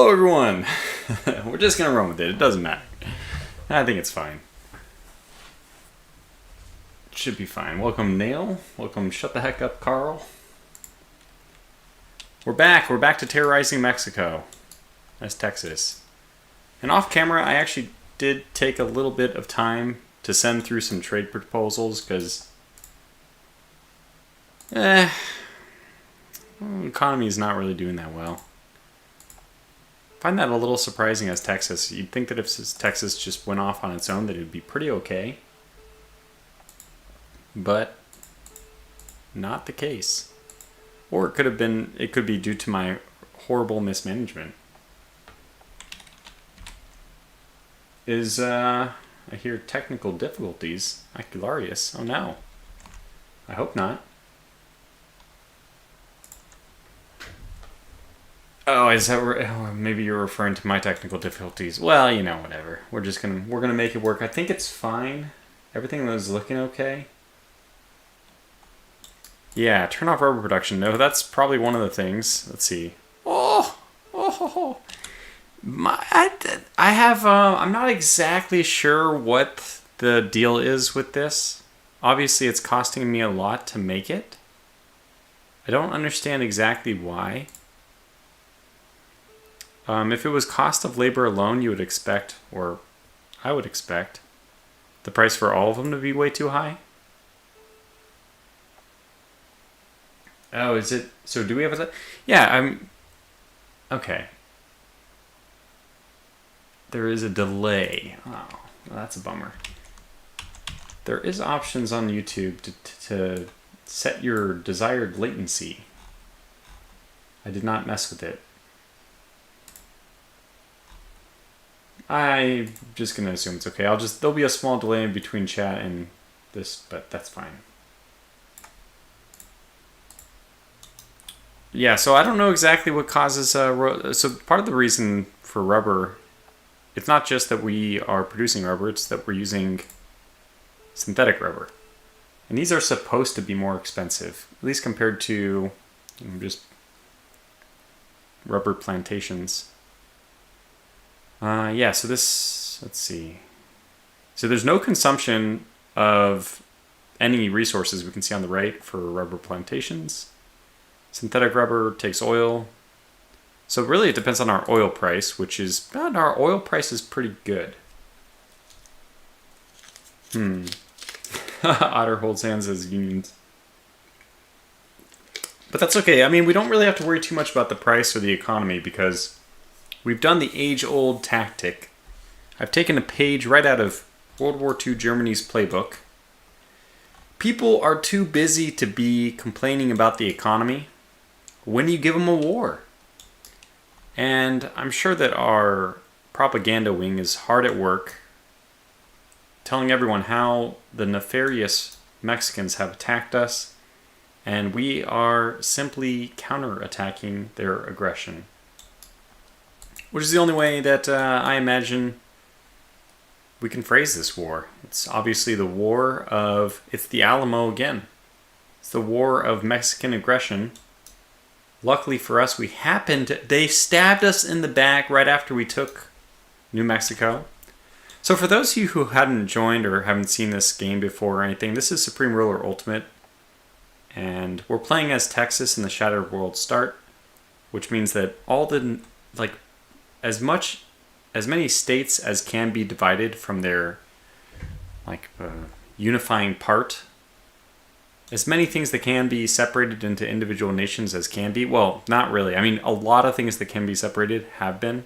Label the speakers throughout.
Speaker 1: Hello everyone! We're just gonna run with it, it doesn't matter. I think it's fine. It should be fine. Welcome Nail, welcome Shut the Heck Up Carl. We're back to terrorizing Mexico. That's Texas. And off camera I actually did take a little bit of time to send through some trade proposals because the economy is not really doing that well. I find that a little surprising as Texas. You'd think that if Texas just went off on its own that it would be pretty okay. But not the case. Or it could be due to my horrible mismanagement. I hear technical difficulties. Acularius. Oh no. I hope not. Oh, is that maybe you're referring to my technical difficulties? Well, you know, whatever. We're gonna make it work. I think it's fine. Everything was looking okay. Yeah, turn off rubber production. No, that's probably one of the things. Let's see. I'm not exactly sure what the deal is with this. Obviously, it's costing me a lot to make it. I don't understand exactly why. If it was cost of labor alone, you would expect, or I would expect, the price for all of them to be way too high. Oh, is it? So do we have a... Yeah, okay. There is a delay. Oh, well, that's a bummer. There is options on YouTube to set your desired latency. I did not mess with it. I'm just going to assume it's okay. There'll be a small delay in between chat and this, but that's fine. Yeah, so I don't know exactly what causes... so part of the reason for rubber, it's not just that we are producing rubber, it's that we're using synthetic rubber. And these are supposed to be more expensive, at least compared to just rubber plantations. Yeah, so this, let's see. So there's no consumption of any resources we can see on the right for rubber plantations. Synthetic rubber takes oil. So really it depends on our oil price, our oil price is pretty good. Otter holds hands as unions. But that's okay. I mean, we don't really have to worry too much about the price or the economy because we've done the age-old tactic. I've taken a page right out of World War II Germany's playbook. People are too busy to be complaining about the economy when you give them a war. And I'm sure that our propaganda wing is hard at work telling everyone how the nefarious Mexicans have attacked us, and we are simply counterattacking their aggression. Which is the only way that I imagine we can phrase this war. It's obviously the war of... It's the Alamo again. It's the war of Mexican aggression. Luckily for us, they stabbed us in the back right after we took New Mexico. So for those of you who hadn't joined or haven't seen this game before or anything, this is Supreme Ruler Ultimate. And we're playing as Texas in the Shattered World Start, which means that all the... as many states as can be divided from their unifying part, as many things that can be separated into individual nations as can be. Well, not really. I mean, a lot of things that can be separated have been,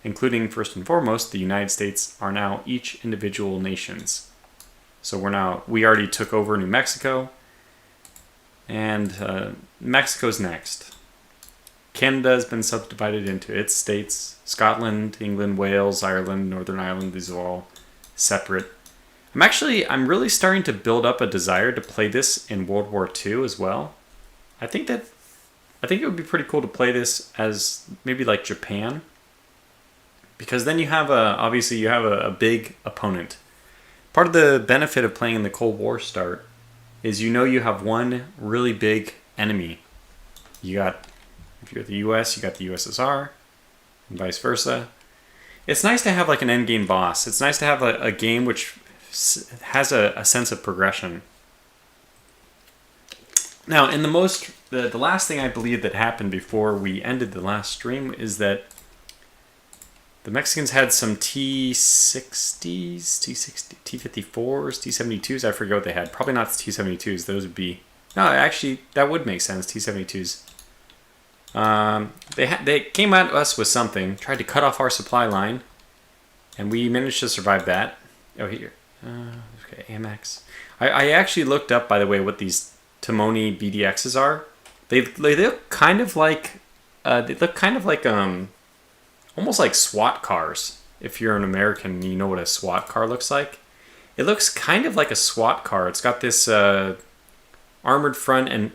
Speaker 1: including first and foremost, the United States are now each individual nations. So we already took over New Mexico, and Mexico's next. Canada has been subdivided into its states. Scotland, England, Wales, Ireland, Northern Ireland, these are all separate. I'm really starting to build up a desire to play this in World War II as well. I think it would be pretty cool to play this as maybe like Japan. Because then you have a big opponent. Part of the benefit of playing in the Cold War start is you have one really big enemy. If you're the US, you got the USSR. and vice versa. It's nice to have like an endgame boss. It's nice to have a game which has a sense of progression. Now, in the last thing I believe that happened before we ended the last stream is that the Mexicans had some T-60s, T-60, T-54s, T-72s. I forget what they had. Probably not T-72s. Those would be... No, actually, that would make sense, T-72s. They came at us with something, tried to cut off our supply line, and we managed to survive that. Oh, here. Okay, Amex. I actually looked up, by the way, what these Timoni BDXs are. They look kind of like almost like SWAT cars. If you're an American, you know what a SWAT car looks like. It looks kind of like a SWAT car. It's got this armored front and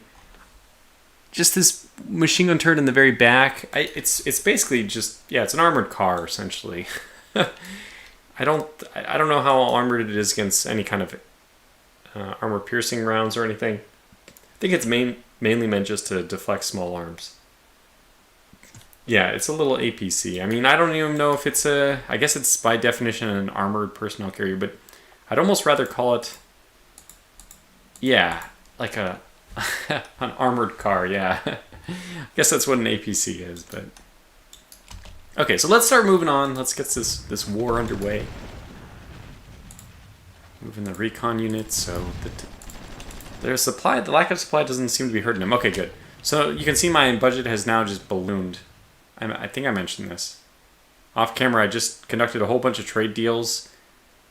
Speaker 1: just this machine gun turret in the very back. It's basically just, yeah, it's an armored car essentially. I don't know how armored it is against any kind of armor piercing rounds or anything. I think it's mainly meant just to deflect small arms. Yeah, it's a little APC. I mean, I don't even know if it's I guess it's by definition an armored personnel carrier, but I'd almost rather call it, yeah, like an armored car, yeah. I guess that's what an APC is, but... Okay, so let's start moving on. Let's get this war underway. Moving the recon units, so there's supply. The lack of supply doesn't seem to be hurting them. Okay, good. So you can see my budget has now just ballooned. I think I mentioned this. Off camera, I just conducted a whole bunch of trade deals,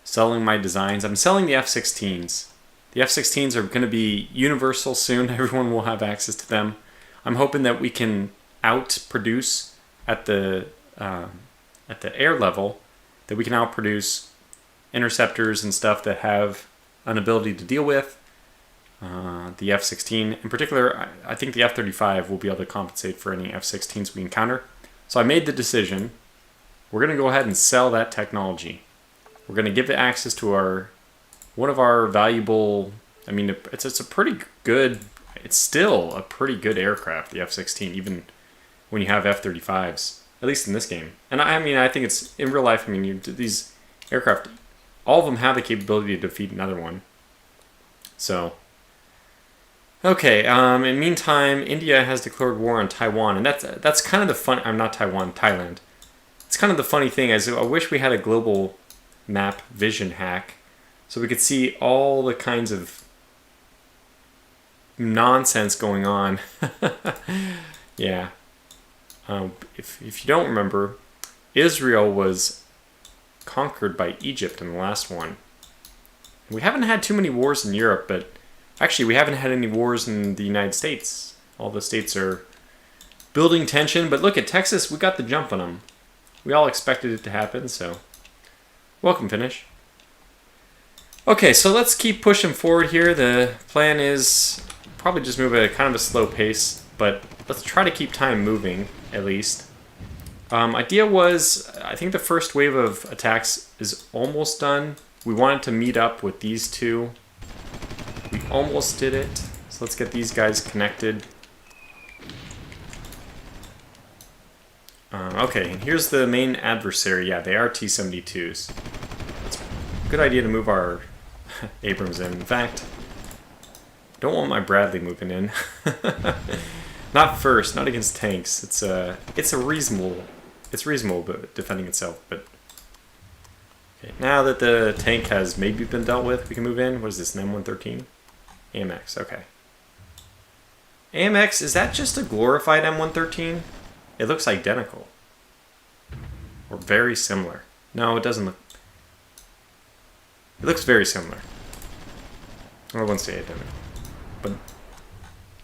Speaker 1: selling my designs. I'm selling the F-16s. The F-16s are going to be universal soon. Everyone will have access to them. I'm hoping that we can outproduce at the air level, that we can outproduce interceptors and stuff that have an ability to deal with the F-16. In particular, I think the F-35 will be able to compensate for any F-16s we encounter. So I made the decision. We're going to go ahead and sell that technology. We're going to give it access to one of our valuable... I mean, it's a pretty good... It's still a pretty good aircraft, the F-16, even when you have F-35s. At least in this game. And I mean, I think it's... In real life, I mean, these aircraft... All of them have the capability to defeat another one. So... Okay, in the meantime, India has declared war on Taiwan, and that's kind of the fun... I'm not Taiwan, Thailand. It's kind of the funny thing, is I wish we had a global map vision hack, so we could see all the kinds of nonsense going on. Yeah. If you don't remember, Israel was conquered by Egypt in the last one. We haven't had too many wars in Europe, but... Actually, we haven't had any wars in the United States. All the states are building tension. But look at Texas, we got the jump on them. We all expected it to happen, so... Welcome, Finish. Okay, so let's keep pushing forward here. The plan is probably just move at a kind of a slow pace, but let's try to keep time moving, at least. Idea was, I think the first wave of attacks is almost done. We wanted to meet up with these two. We almost did it. So let's get these guys connected. Okay, and here's the main adversary. Yeah, they are T-72s. It's a good idea to move our Abrams in. In fact, I don't want my Bradley moving in. Not first, not against tanks. It's reasonable but defending itself, but okay, now that the tank has maybe been dealt with, we can move in. What is this, an M113? AMX, okay. AMX, is that just a glorified M113? It looks identical. Or very similar. No, it doesn't look... It looks very similar. I wouldn't say identical, but it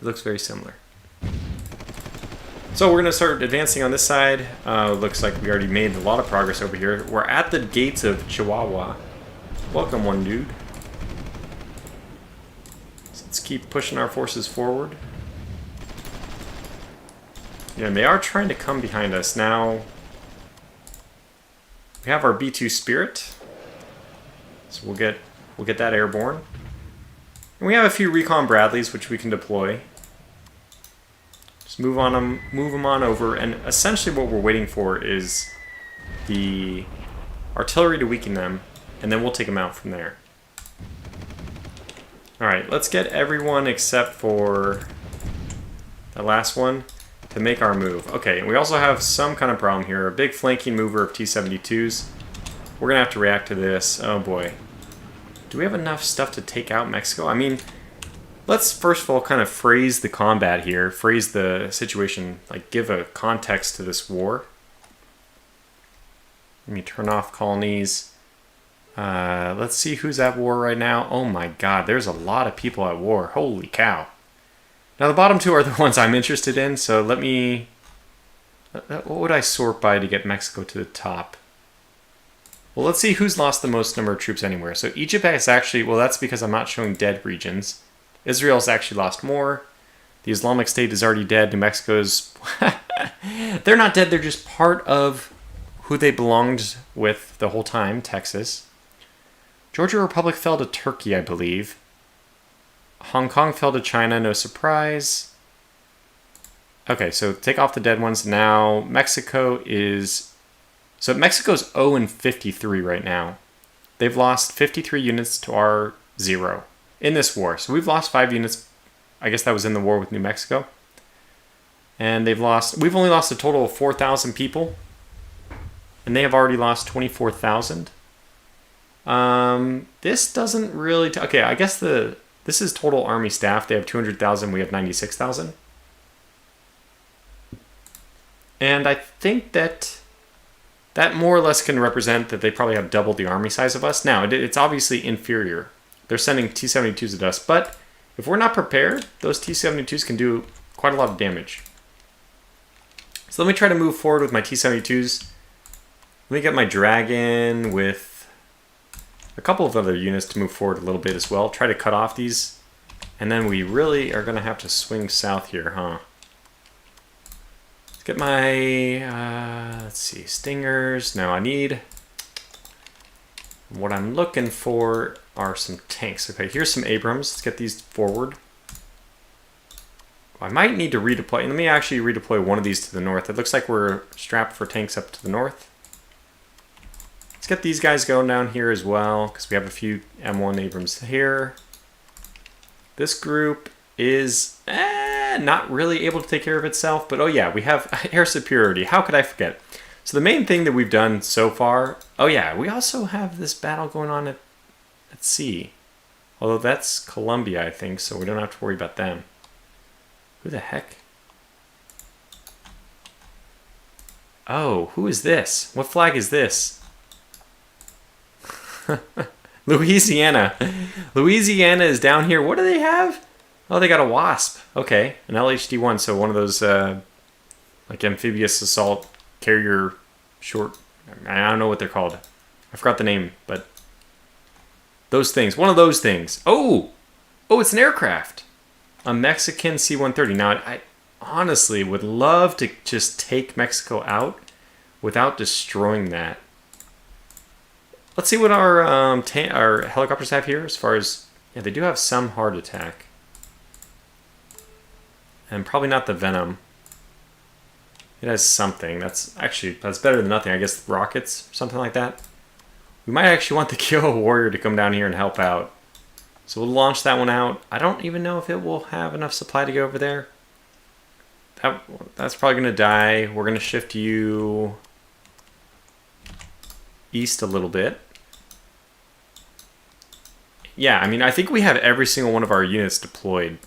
Speaker 1: looks very similar. So we're going to start advancing on this side. Looks like we already made a lot of progress over here. We're at the gates of Chihuahua. Welcome, one dude. So let's keep pushing our forces forward. Yeah, and they are trying to come behind us. Now, we have our B-2 Spirit. So we'll get that airborne. And we have a few recon Bradleys which we can deploy. Just move them on over, and essentially what we're waiting for is the artillery to weaken them, and then we'll take them out from there. Alright, let's get everyone except for the last one to make our move. Okay, and we also have some kind of problem here. A big flanking mover of T-72s. We're going to have to react to this. Oh boy. Do we have enough stuff to take out Mexico? I mean, let's first of all kind of phrase the combat here. Phrase the situation. Like, give a context to this war. Let me turn off colonies. Let's see who's at war right now. Oh my god, there's a lot of people at war. Holy cow. Now the bottom two are the ones I'm interested in, so let me... What would I sort by to get Mexico to the top? Well, let's see who's lost the most number of troops anywhere. So Egypt has actually... Well, that's because I'm not showing dead regions. Israel's actually lost more. The Islamic State is already dead. New Mexico's... They're not dead, they're just part of who they belonged with the whole time, Texas. Georgia Republic fell to Turkey, I believe. Hong Kong fell to China, no surprise. Okay, so take off the dead ones now. Mexico is... So Mexico's 0-53 right now. They've lost 53 units to our 0 in this war. So we've lost 5 units. I guess that was in the war with New Mexico. And we've only lost a total of 4,000 people. And they have already lost 24,000. This doesn't really... Okay, I guess this is total army staff. They have 200,000. We have 96,000. And I think that more or less can represent that they probably have double the army size of us. Now, it's obviously inferior. They're sending T-72s at us. But if we're not prepared, those T-72s can do quite a lot of damage. So let me try to move forward with my T-72s. Let me get my Dragon with a couple of other units to move forward a little bit as well. Try to cut off these. And then we really are going to have to swing south here, huh? Let's get my, let's see, Stingers. Now I need... What I'm looking for are some tanks. Okay, here's some Abrams. Let's get these forward. I might need to redeploy. Let me actually redeploy one of these to the north. It looks like we're strapped for tanks up to the north. Let's get these guys going down here as well, because we have a few M1 Abrams here. This group is not really able to take care of itself, but oh yeah, we have air superiority. How could I forget? So the main thing that we've done so far, oh yeah, we also have this battle going on at sea. Although that's Colombia, I think, so we don't have to worry about them. Who the heck? Oh, who is this? What flag is this? Louisiana. Louisiana is down here. What do they have? Oh, they got a Wasp. Okay, an LHD-1, so one of those like amphibious assault carrier short... I don't know what they're called. I forgot the name, but those things. One of those things. Oh! Oh, it's an aircraft. A Mexican C-130. Now, I honestly would love to just take Mexico out without destroying that. Let's see what our helicopters have here as far as... Yeah, they do have some hard attack. And probably not the Venom. It has something. That's better than nothing. I guess rockets, something like that. We might actually want the Kyoto Warrior to come down here and help out. So we'll launch that one out. I don't even know if it will have enough supply to go over there. That's probably going to die. We're going to shift you east a little bit. Yeah, I mean, I think we have every single one of our units deployed.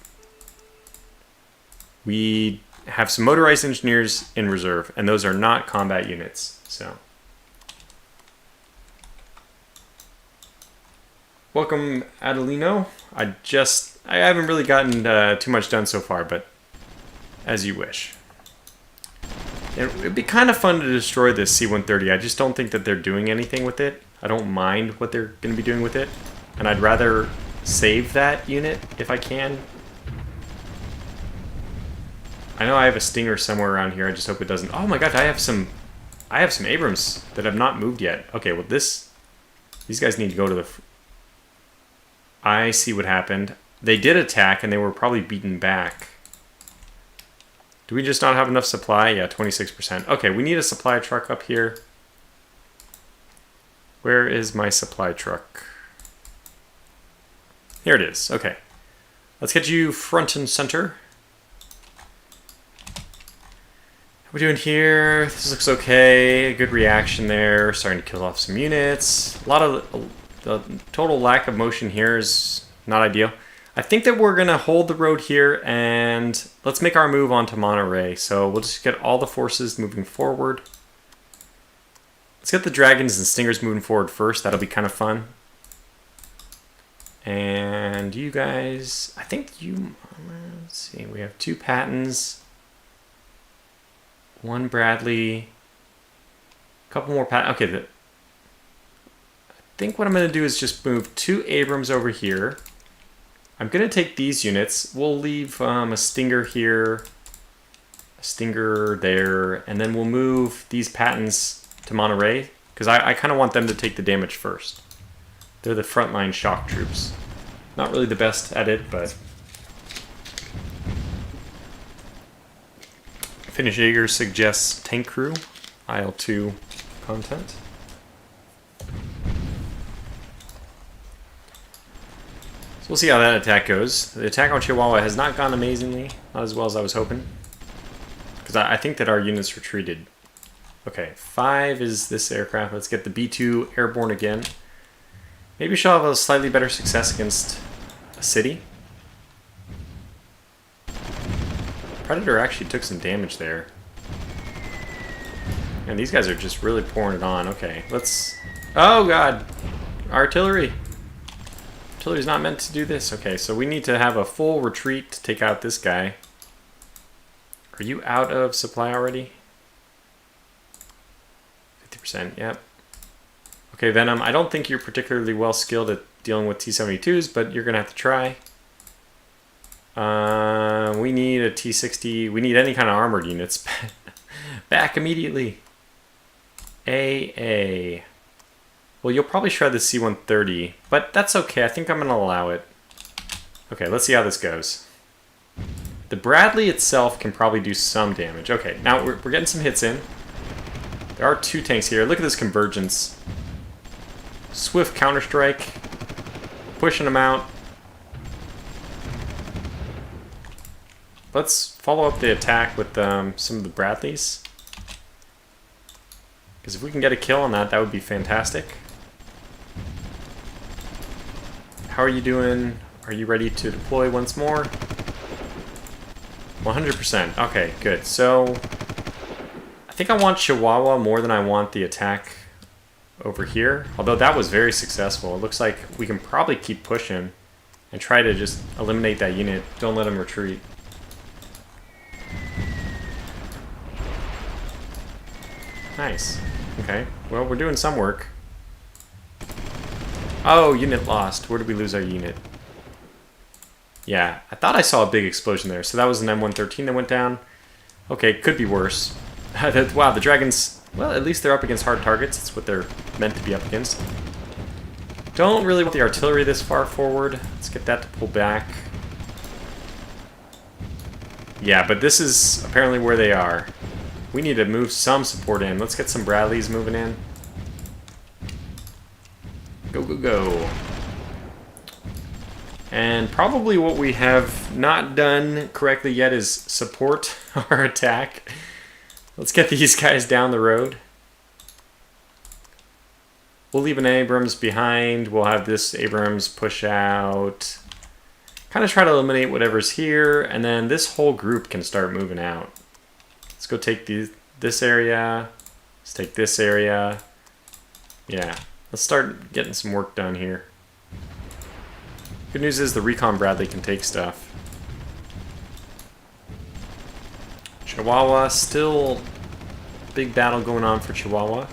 Speaker 1: We have some motorized engineers in reserve, and those are not combat units, so. Welcome, Adelino. I haven't really gotten too much done so far, but as you wish. It'd be kind of fun to destroy this C-130. I just don't think that they're doing anything with it. I don't mind what they're going to be doing with it. And I'd rather save that unit if I can. I know I have a Stinger somewhere around here. I just hope it doesn't... Oh my god, I have some Abrams that have not moved yet. Okay, well these guys need to go to the... I see what happened. They did attack and they were probably beaten back. Do we just not have enough supply? Yeah, 26%. Okay, we need a supply truck up here. Where is my supply truck? Here it is. Okay. Let's get you front and center. How we doing here? This looks okay. Good reaction there. Starting to kill off some units. A lot of the total lack of motion here is not ideal. I think that we're going to hold the road here and let's make our move onto Monterey. So we'll just get all the forces moving forward. Let's get the dragons and stingers moving forward first. That'll be kind of fun. And you guys, I think you, let's see, we have 2 Pattons, 1 Bradley, a couple more Pattons. Okay, I think what I'm going to do is just move 2 Abrams over here. I'm going to take these units. We'll leave a Stinger here, a Stinger there, and then we'll move these Pattons to Monterey, because I kind of want them to take the damage first. They're the frontline shock troops. Not really the best at it, but... Finnish Jaeger suggests tank crew, IL-2 content. So we'll see how that attack goes. The attack on Chihuahua has not gone amazingly, not as well as I was hoping. Because I think that our units retreated. Okay, 5 is this aircraft. Let's get the B-2 airborne again. Maybe she'll have a slightly better success against a city. Predator actually took some damage there. And these guys are just really pouring it on. Okay, let's... Oh god! Artillery! Artillery's not meant to do this. Okay, so we need to have a full retreat to take out this guy. Are you out of supply already? 50%, yep. Okay, Venom, I don't think you're particularly well skilled at dealing with T-72s, but you're going to have to try. We need a T-60. We need any kind of armored units. Back immediately. AA. Well, you'll probably shred the C-130, but that's okay. I think I'm going to allow it. Okay, let's see how this goes. The Bradley itself can probably do some damage. Okay, now we're getting some hits in. There are 2 tanks here. Look at this convergence. Swift counterstrike. Pushing them out. Let's follow up the attack with some of the Bradleys. Because if we can get a kill on that, that would be fantastic. How are you doing? Are you ready to deploy once more? 100%. Okay, good. So, I think I want Chihuahua more than I want the attack over here. Although that was very successful. It looks like we can probably keep pushing and try to just eliminate that unit. Don't let him retreat. Nice. Okay. Well, we're doing some work. Oh, unit lost. Where did we lose our unit? Yeah, I thought I saw a big explosion there. So that was an M113 that went down. Okay, could be worse. Wow, the dragons... Well, at least they're up against hard targets. That's what they're meant to be up against. Don't really want the artillery this far forward. Let's get that to pull back. Yeah, but this is apparently where they are. We need to move some support in. Let's get some Bradleys moving in. Go, go, go. And probably what we have not done correctly yet is support our attack. Let's get these guys down the road. We'll leave an Abrams behind. We'll have this Abrams push out. Kind of try to eliminate whatever's here. And then this whole group can start moving out. Let's go take this area. Let's take this area. Yeah. Let's start getting some work done here. Good news is the Recon Bradley can take stuff. Chihuahua, still big battle going on for Chihuahua.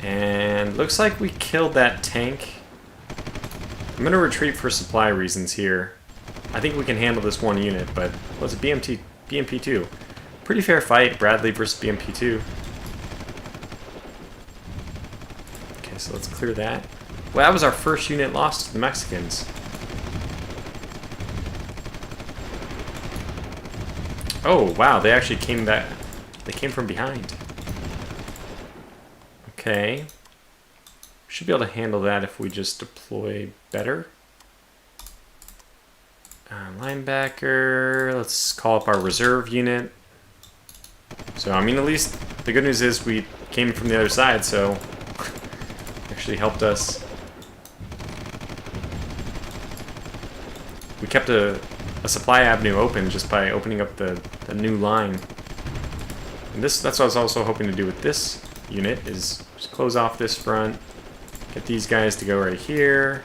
Speaker 1: And looks like we killed that tank. I'm going to retreat for supply reasons here. I think we can handle this one unit, but what's a BMP2? Pretty fair fight, Bradley versus BMP2. Okay, so let's clear that. Well, that was our first unit lost to the Mexicans. Oh, wow, they actually came back. They came from behind. Okay. Should be able to handle that if we just deploy better. Linebacker. Let's call up our reserve unit. So, I mean, at least the good news is we came from the other side, so actually helped us. We kept a supply avenue open just by opening up the new line. And that's what I was also hoping to do with this unit, is just close off this front, get these guys to go right here,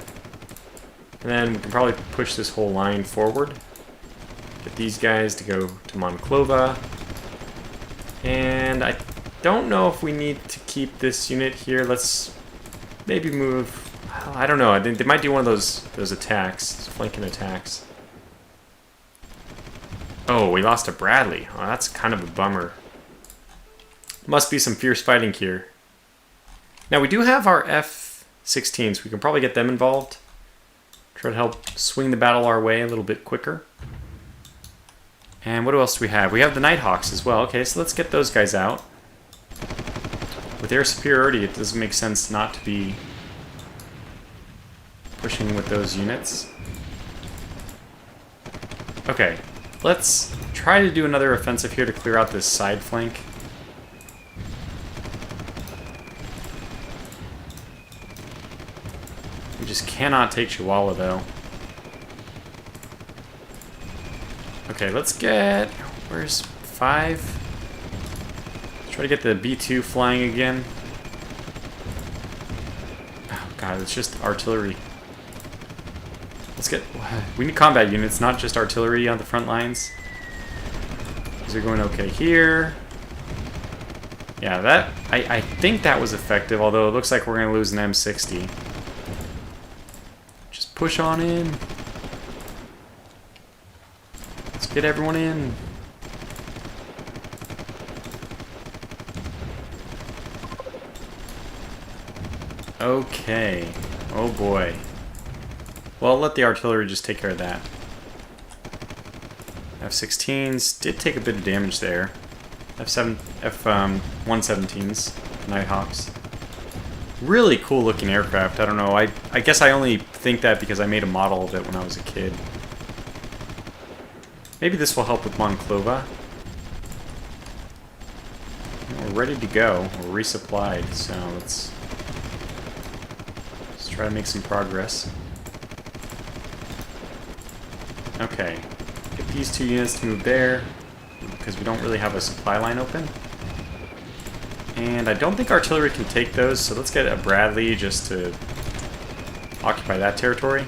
Speaker 1: and then we can probably push this whole line forward. Get these guys to go to Monclova. And I don't know if we need to keep this unit here. Let's maybe move. I don't know. I think they might do one of those attacks, flanking attacks. Oh, we lost to Bradley. Oh, that's kind of a bummer. Must be some fierce fighting here. Now we do have our F-16s. We can probably get them involved. Try to help swing the battle our way a little bit quicker. And what else do we have? We have the Nighthawks as well. Okay, so let's get those guys out. With air superiority, it doesn't make sense not to be pushing with those units. Okay, let's try to do another offensive here to clear out this side flank. We just cannot take Chihuahua, though. Okay, let's get... Where's 5? Let's try to get the B-2 flying again. Oh, God, it's just artillery. Let's get... We need combat units, not just artillery on the front lines. These are going okay here. Yeah, that... I think that was effective, although it looks like we're going to lose an M60. Just push on in. Let's get everyone in. Okay. Oh boy. Well, let the artillery just take care of that. F-16s did take a bit of damage there. F-117s, Nighthawks. Really cool looking aircraft. I don't know. I guess I only think that because I made a model of it when I was a kid. Maybe this will help with Monclova. We're ready to go. We're resupplied, so let's try to make some progress. Okay. Get these 2 units to move there, because we don't really have a supply line open. And I don't think artillery can take those, so let's get a Bradley just to occupy that territory.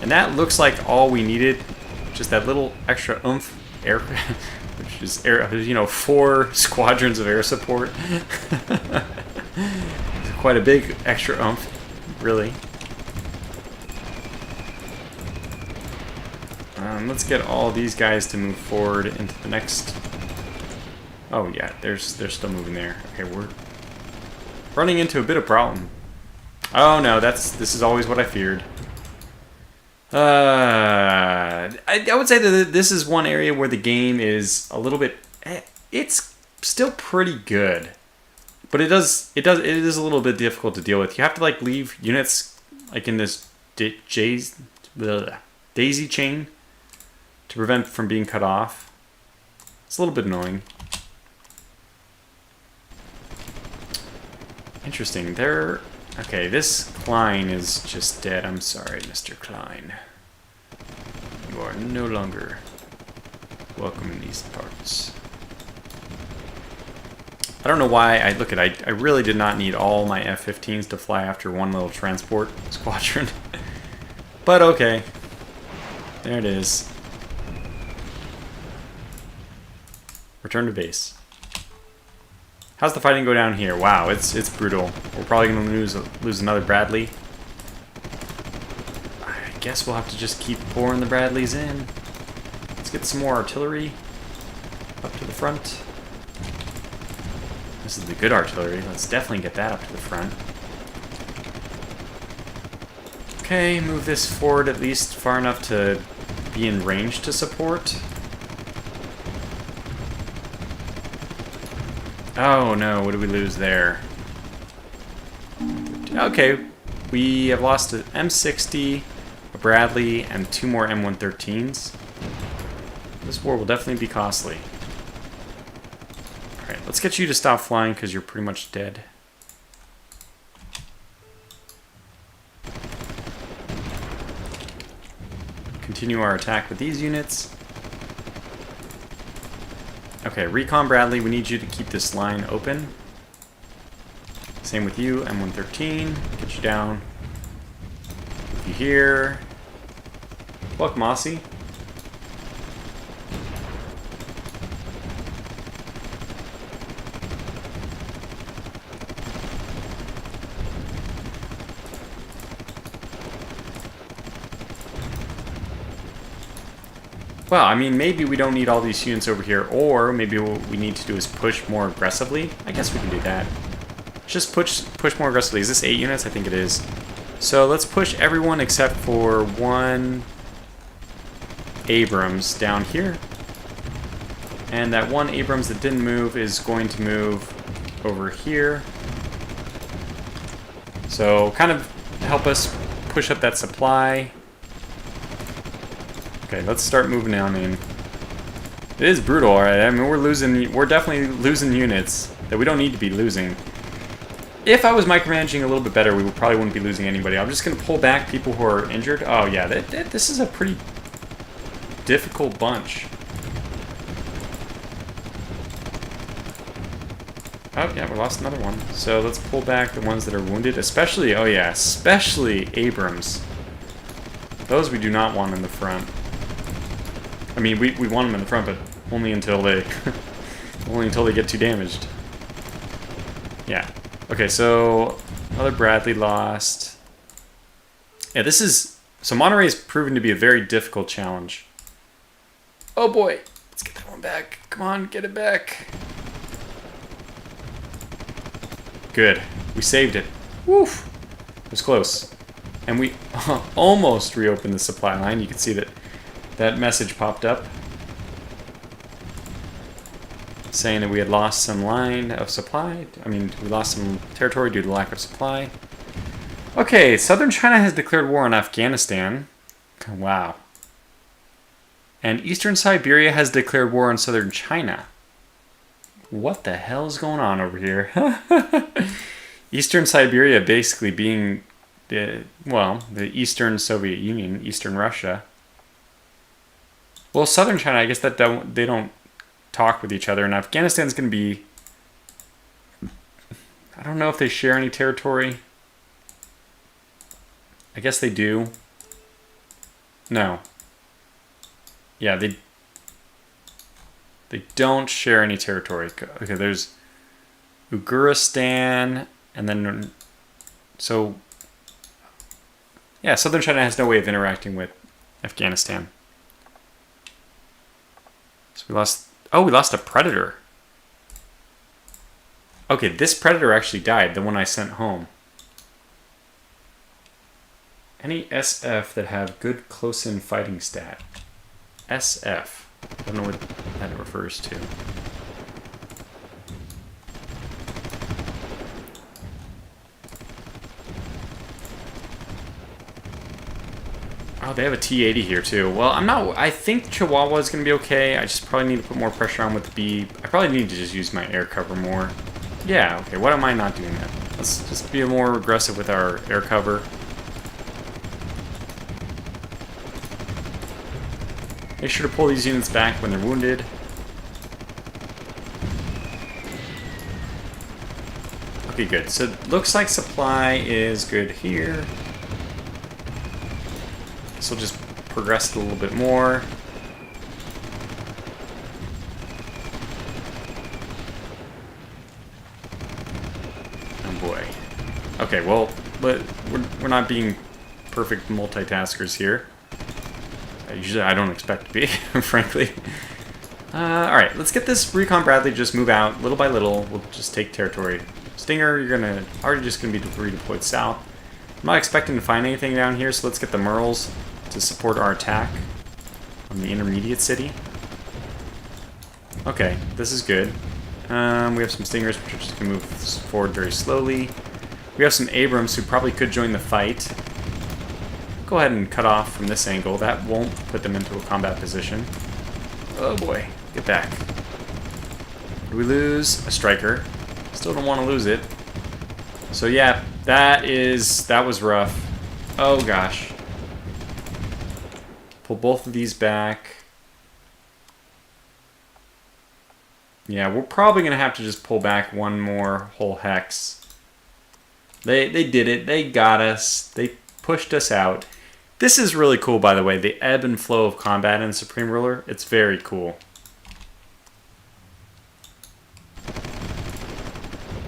Speaker 1: And that looks like all we needed. Just that little extra oomph air, which is air, 4 squadrons of air support. Quite a big extra oomph, really. Let's get all these guys to move forward into the next. Oh yeah, they're still moving there. Okay, we're running into a bit of problem. Oh no, this is always what I feared. I would say that this is one area where the game is a little bit. It's still pretty good, but it is a little bit difficult to deal with. You have to like leave units like in this daisy chain to prevent from being cut off. It's a little bit annoying. Interesting. Okay, this Klein is just dead. I'm sorry, Mr. Klein. You are no longer welcome in these parts. I don't know why I really did not need all my F-15s to fly after one little transport squadron. But okay. There it is. Return to base. How's the fighting go down here? Wow, it's brutal. We're probably going to lose another Bradley. I guess we'll have to just keep pouring the Bradleys in. Let's get some more artillery up to the front. This is the good artillery. Let's definitely get that up to the front. Okay, move this forward at least far enough to be in range to support. Oh no, what did we lose there? Okay, we have lost an M60, a Bradley, and 2 more M113s. This war will definitely be costly. Alright, let's get you to stop flying because you're pretty much dead. Continue our attack with these units. Okay, Recon Bradley, we need you to keep this line open. Same with you, M113. Get you down. Get you here. Fuck Mossy. Well, I mean, maybe we don't need all these units over here, or maybe what we need to do is push more aggressively. I guess we can do that. Just push more aggressively. Is this 8 units? I think it is. So let's push everyone except for 1 Abrams down here. And that 1 Abrams that didn't move is going to move over here. So kind of help us push up that supply. Okay, let's start moving down in. It is brutal, alright? I mean, we're definitely losing units that we don't need to be losing. If I was micromanaging a little bit better, we probably wouldn't be losing anybody. I'm just going to pull back people who are injured. Oh yeah, this is a pretty difficult bunch. Oh yeah, we lost another one. So let's pull back the ones that are wounded, especially, oh yeah, especially Abrams. Those we do not want in the front. I mean, we want them in the front, but only until they get too damaged. Yeah. Okay, so another Bradley lost. Yeah, this is so Monterey has proven to be a very difficult challenge. Oh boy, let's get that one back. Come on, get it back. Good, we saved it. Woof, it was close, and we almost reopened the supply line. You can see that message popped up saying that we had lost some line of supply. I mean, we lost some territory due to lack of supply. Okay, Southern China has declared war on Afghanistan. Wow. And Eastern Siberia has declared war on Southern China. What the hell is going on over here? Eastern Siberia basically being the Eastern Soviet Union, Eastern Russia. Well, Southern China, I guess that they don't talk with each other, and Afghanistan's going to be, I don't know if they share any territory. I guess they do. No. Yeah, they don't share any territory. Okay, there's Uguristan, and then, so, yeah, Southern China has no way of interacting with Afghanistan. So we lost a predator. Okay, this predator actually died, the one I sent home. Any SF that have good close-in fighting stat? SF. I don't know what that refers to. Oh, they have a T-80 here too. Well, I think Chihuahua is going to be okay. I just probably need to put more pressure on with the B. I probably need to just use my air cover more. Yeah, okay, what am I not doing that? Let's just be more aggressive with our air cover. Make sure to pull these units back when they're wounded. Okay, good. So it looks like supply is good here. So we'll just progress it a little bit more. Oh boy. Okay, well, but we're not being perfect multitaskers here. Usually I don't expect to be, frankly. Alright, let's get this Recon Bradley to just move out little by little. We'll just take territory. Stinger, you're already just going to be redeployed south. I'm not expecting to find anything down here, so let's get the Merles to support our attack on the intermediate city. Okay, this is good. We have some Stingers, which are just going to move forward very slowly. We have some Abrams who probably could join the fight. Go ahead and cut off from this angle. That won't put them into a combat position. Oh boy, get back. Did we lose a striker? Still don't want to lose it. So yeah, that was rough. Oh gosh. Pull both of these back. Yeah, we're probably going to have to just pull back one more whole hex. They did it. They got us. They pushed us out. This is really cool, by the way. The ebb and flow of combat in Supreme Ruler. It's very cool.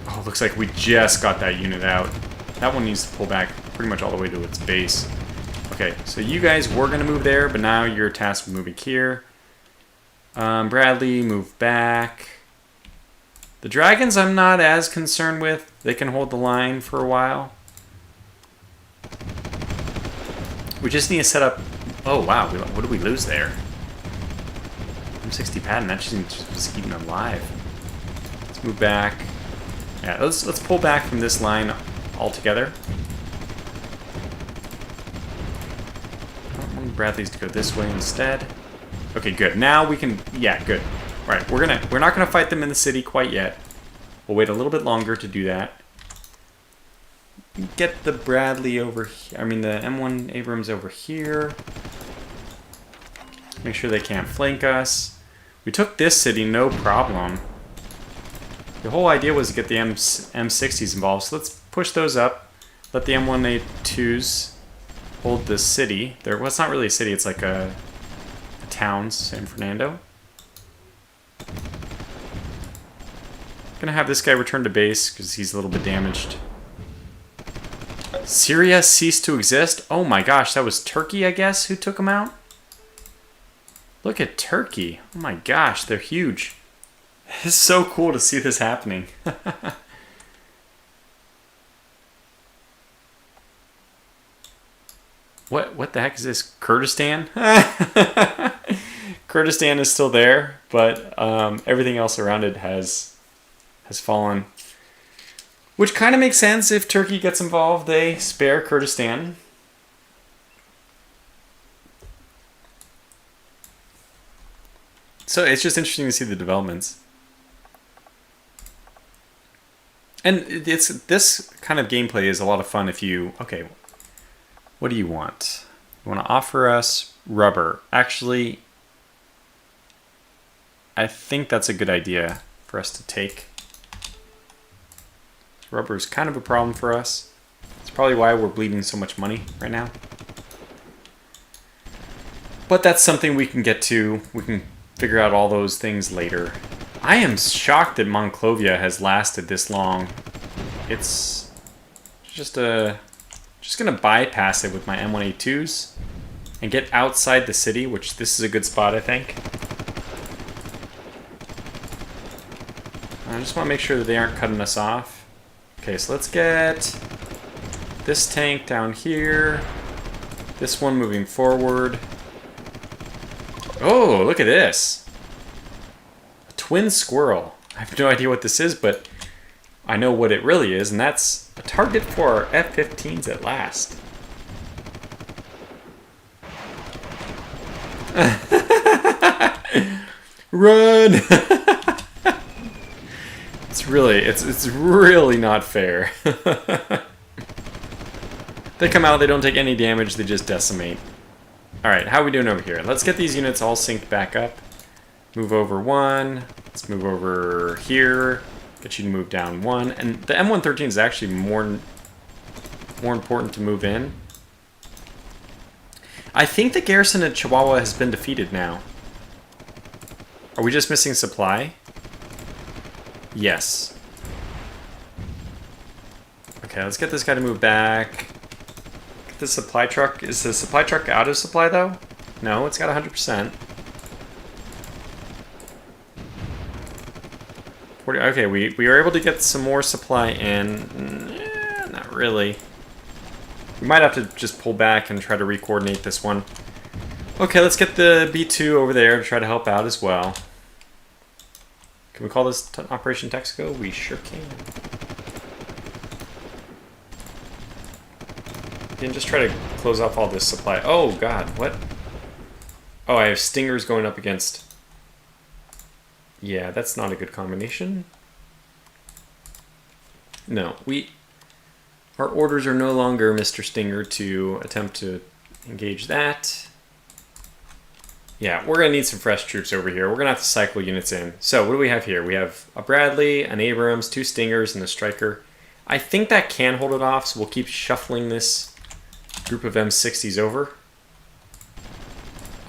Speaker 1: Oh, looks like we just got that unit out. That one needs to pull back pretty much all the way to its base. Okay, so you guys were going to move there, but now you're tasked with moving here. Bradley, move back. The dragons I'm not as concerned with. They can hold the line for a while. We just need to set up... Oh, wow. What did we lose there? M60 pattern. That just keeping them alive. Let's move back. Yeah, let's pull back from this line altogether. I want Bradley's to go this way instead. Okay, good. Now we can... Yeah, good. All right, we're not gonna fight them in the city quite yet. We'll wait a little bit longer to do that. Get the Bradley over here. I mean, the M1 Abrams over here. Make sure they can't flank us. We took this city, no problem. The whole idea was to get the M60s involved, so let's push those up. Let the M1A2s hold this city. Well, it's not really a city, it's like a town, San Fernando. Gonna have this guy return to base because he's a little bit damaged. Syria ceased to exist? Oh my gosh, that was Turkey, I guess, who took him out? Look at Turkey. Oh my gosh, they're huge. It's so cool to see this happening. What the heck is this? Kurdistan? Kurdistan is still there, but everything else around it has fallen. Which kind of makes sense. If Turkey gets involved, they spare Kurdistan. So it's just interesting to see the developments. And this kind of gameplay is a lot of fun if you... Okay, what do you want? You want to offer us rubber. Actually, I think that's a good idea for us to take. Rubber is kind of a problem for us. It's probably why we're bleeding so much money right now. But that's something we can get to. We can figure out all those things later. I am shocked that Monclovia has lasted this long. It's just gonna bypass it with my M1A2s and get outside the city, which this is a good spot, I think. I just want to make sure that they aren't cutting us off. Okay, so let's get this tank down here. This one moving forward. Oh, look at this. A twin squirrel. I have no idea what this is, but I know what it really is, and that's a target for our F-15s at last. Run! It's really not fair. They come out, they don't take any damage, they just decimate. Alright, how are we doing over here? Let's get these units all synced back up. Move over one. Let's move over here. Get you to move down one. And the M113 is actually more important to move in. I think the garrison at Chihuahua has been defeated now. Are we just missing supply? Yes. Okay, let's get this guy to move back. Get the supply truck. Is the supply truck out of supply, though? No, it's got 100%. Okay, we were able to get some more supply in. Not really. We might have to just pull back and try to re-coordinate this one. Okay, let's get the B2 over there to try to help out as well. Can we call this Operation Texaco? We sure can. Then just try to close off all this supply. Oh god, what? Oh, I have stingers going up against... Yeah, that's not a good combination. No, our orders are no longer Mr. Stinger to attempt to engage that. Yeah, we're going to need some fresh troops over here. We're going to have to cycle units in. So what do we have here? We have a Bradley, an Abrams, 2 Stingers, and a Striker. I think that can hold it off, so we'll keep shuffling this group of M60s over.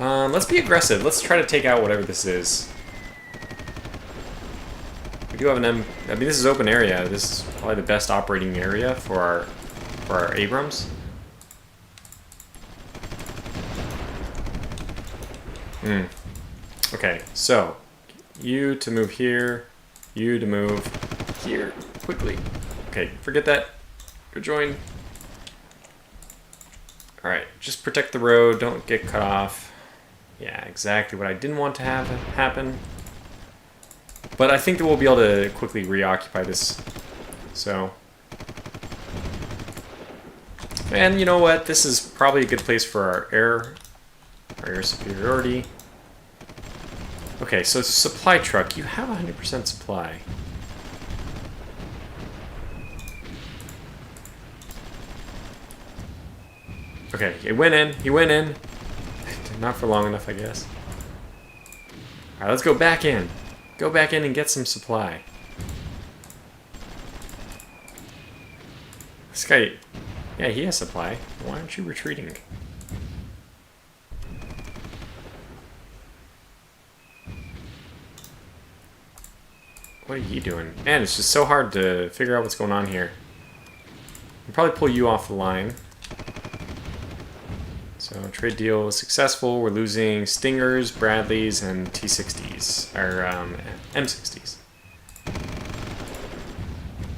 Speaker 1: Let's be aggressive. Let's try to take out whatever this is. We do have an M... I mean, this is open area. This is probably the best operating area for our Abrams. Okay, so you to move here, you to move here quickly. Okay, forget that. Go join. Alright, just protect the road, don't get cut off. Yeah, exactly what I didn't want to have happen. But I think that we'll be able to quickly reoccupy this. So. And you know what? This is probably a good place for our air superiority. Okay, so supply truck, you have 100% supply. Okay, he went in. Not for long enough, I guess. Alright, let's go back in. Go back in and get some supply. This guy, yeah, he has supply. Why aren't you retreating? What are you doing? Man, it's just so hard to figure out what's going on here. I'll probably pull you off the line. So, trade deal is successful. We're losing Stingers, Bradleys, and T60s. Or, M60s.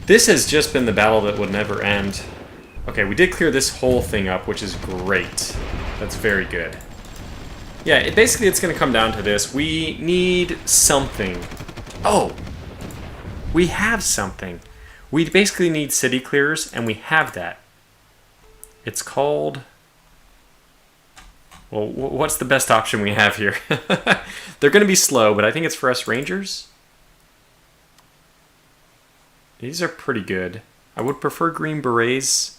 Speaker 1: This has just been the battle that would never end. Okay, we did clear this whole thing up, which is great. That's very good. Yeah, basically it's going to come down to this. We need something. Oh! We have something. We basically need city clears, and we have that. It's called... Well, what's the best option we have here? They're going to be slow, but I think it's for us Rangers. These are pretty good. I would prefer Green Berets.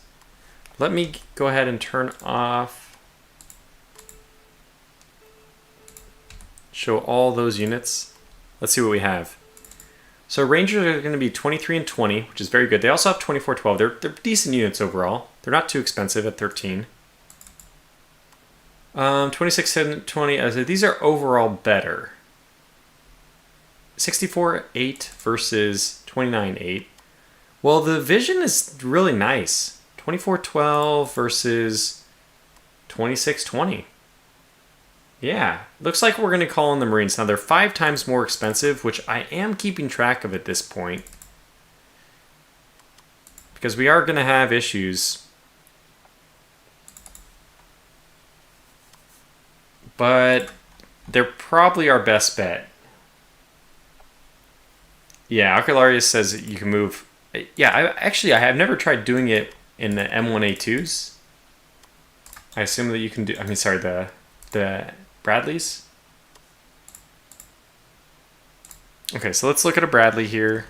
Speaker 1: Let me go ahead and turn off... Show all those units. Let's see what we have. So Rangers are going to be 23 and 20, which is very good. They also have 24-12. They're decent units overall. They're not too expensive at 13. 26 and 20. These are overall better. 64-8 versus 29-8. Well, the vision is really nice. 24-12 versus 26-20. Yeah, looks like we're going to call in the Marines. Now, they're 5 times more expensive, which I am keeping track of at this point. Because we are going to have issues. But they're probably our best bet. Yeah, Archilarius says you can move... Yeah, I have never tried doing it in the M1A2s. I assume that you can do... I mean, sorry, the Bradleys. Okay, so let's look at a Bradley here.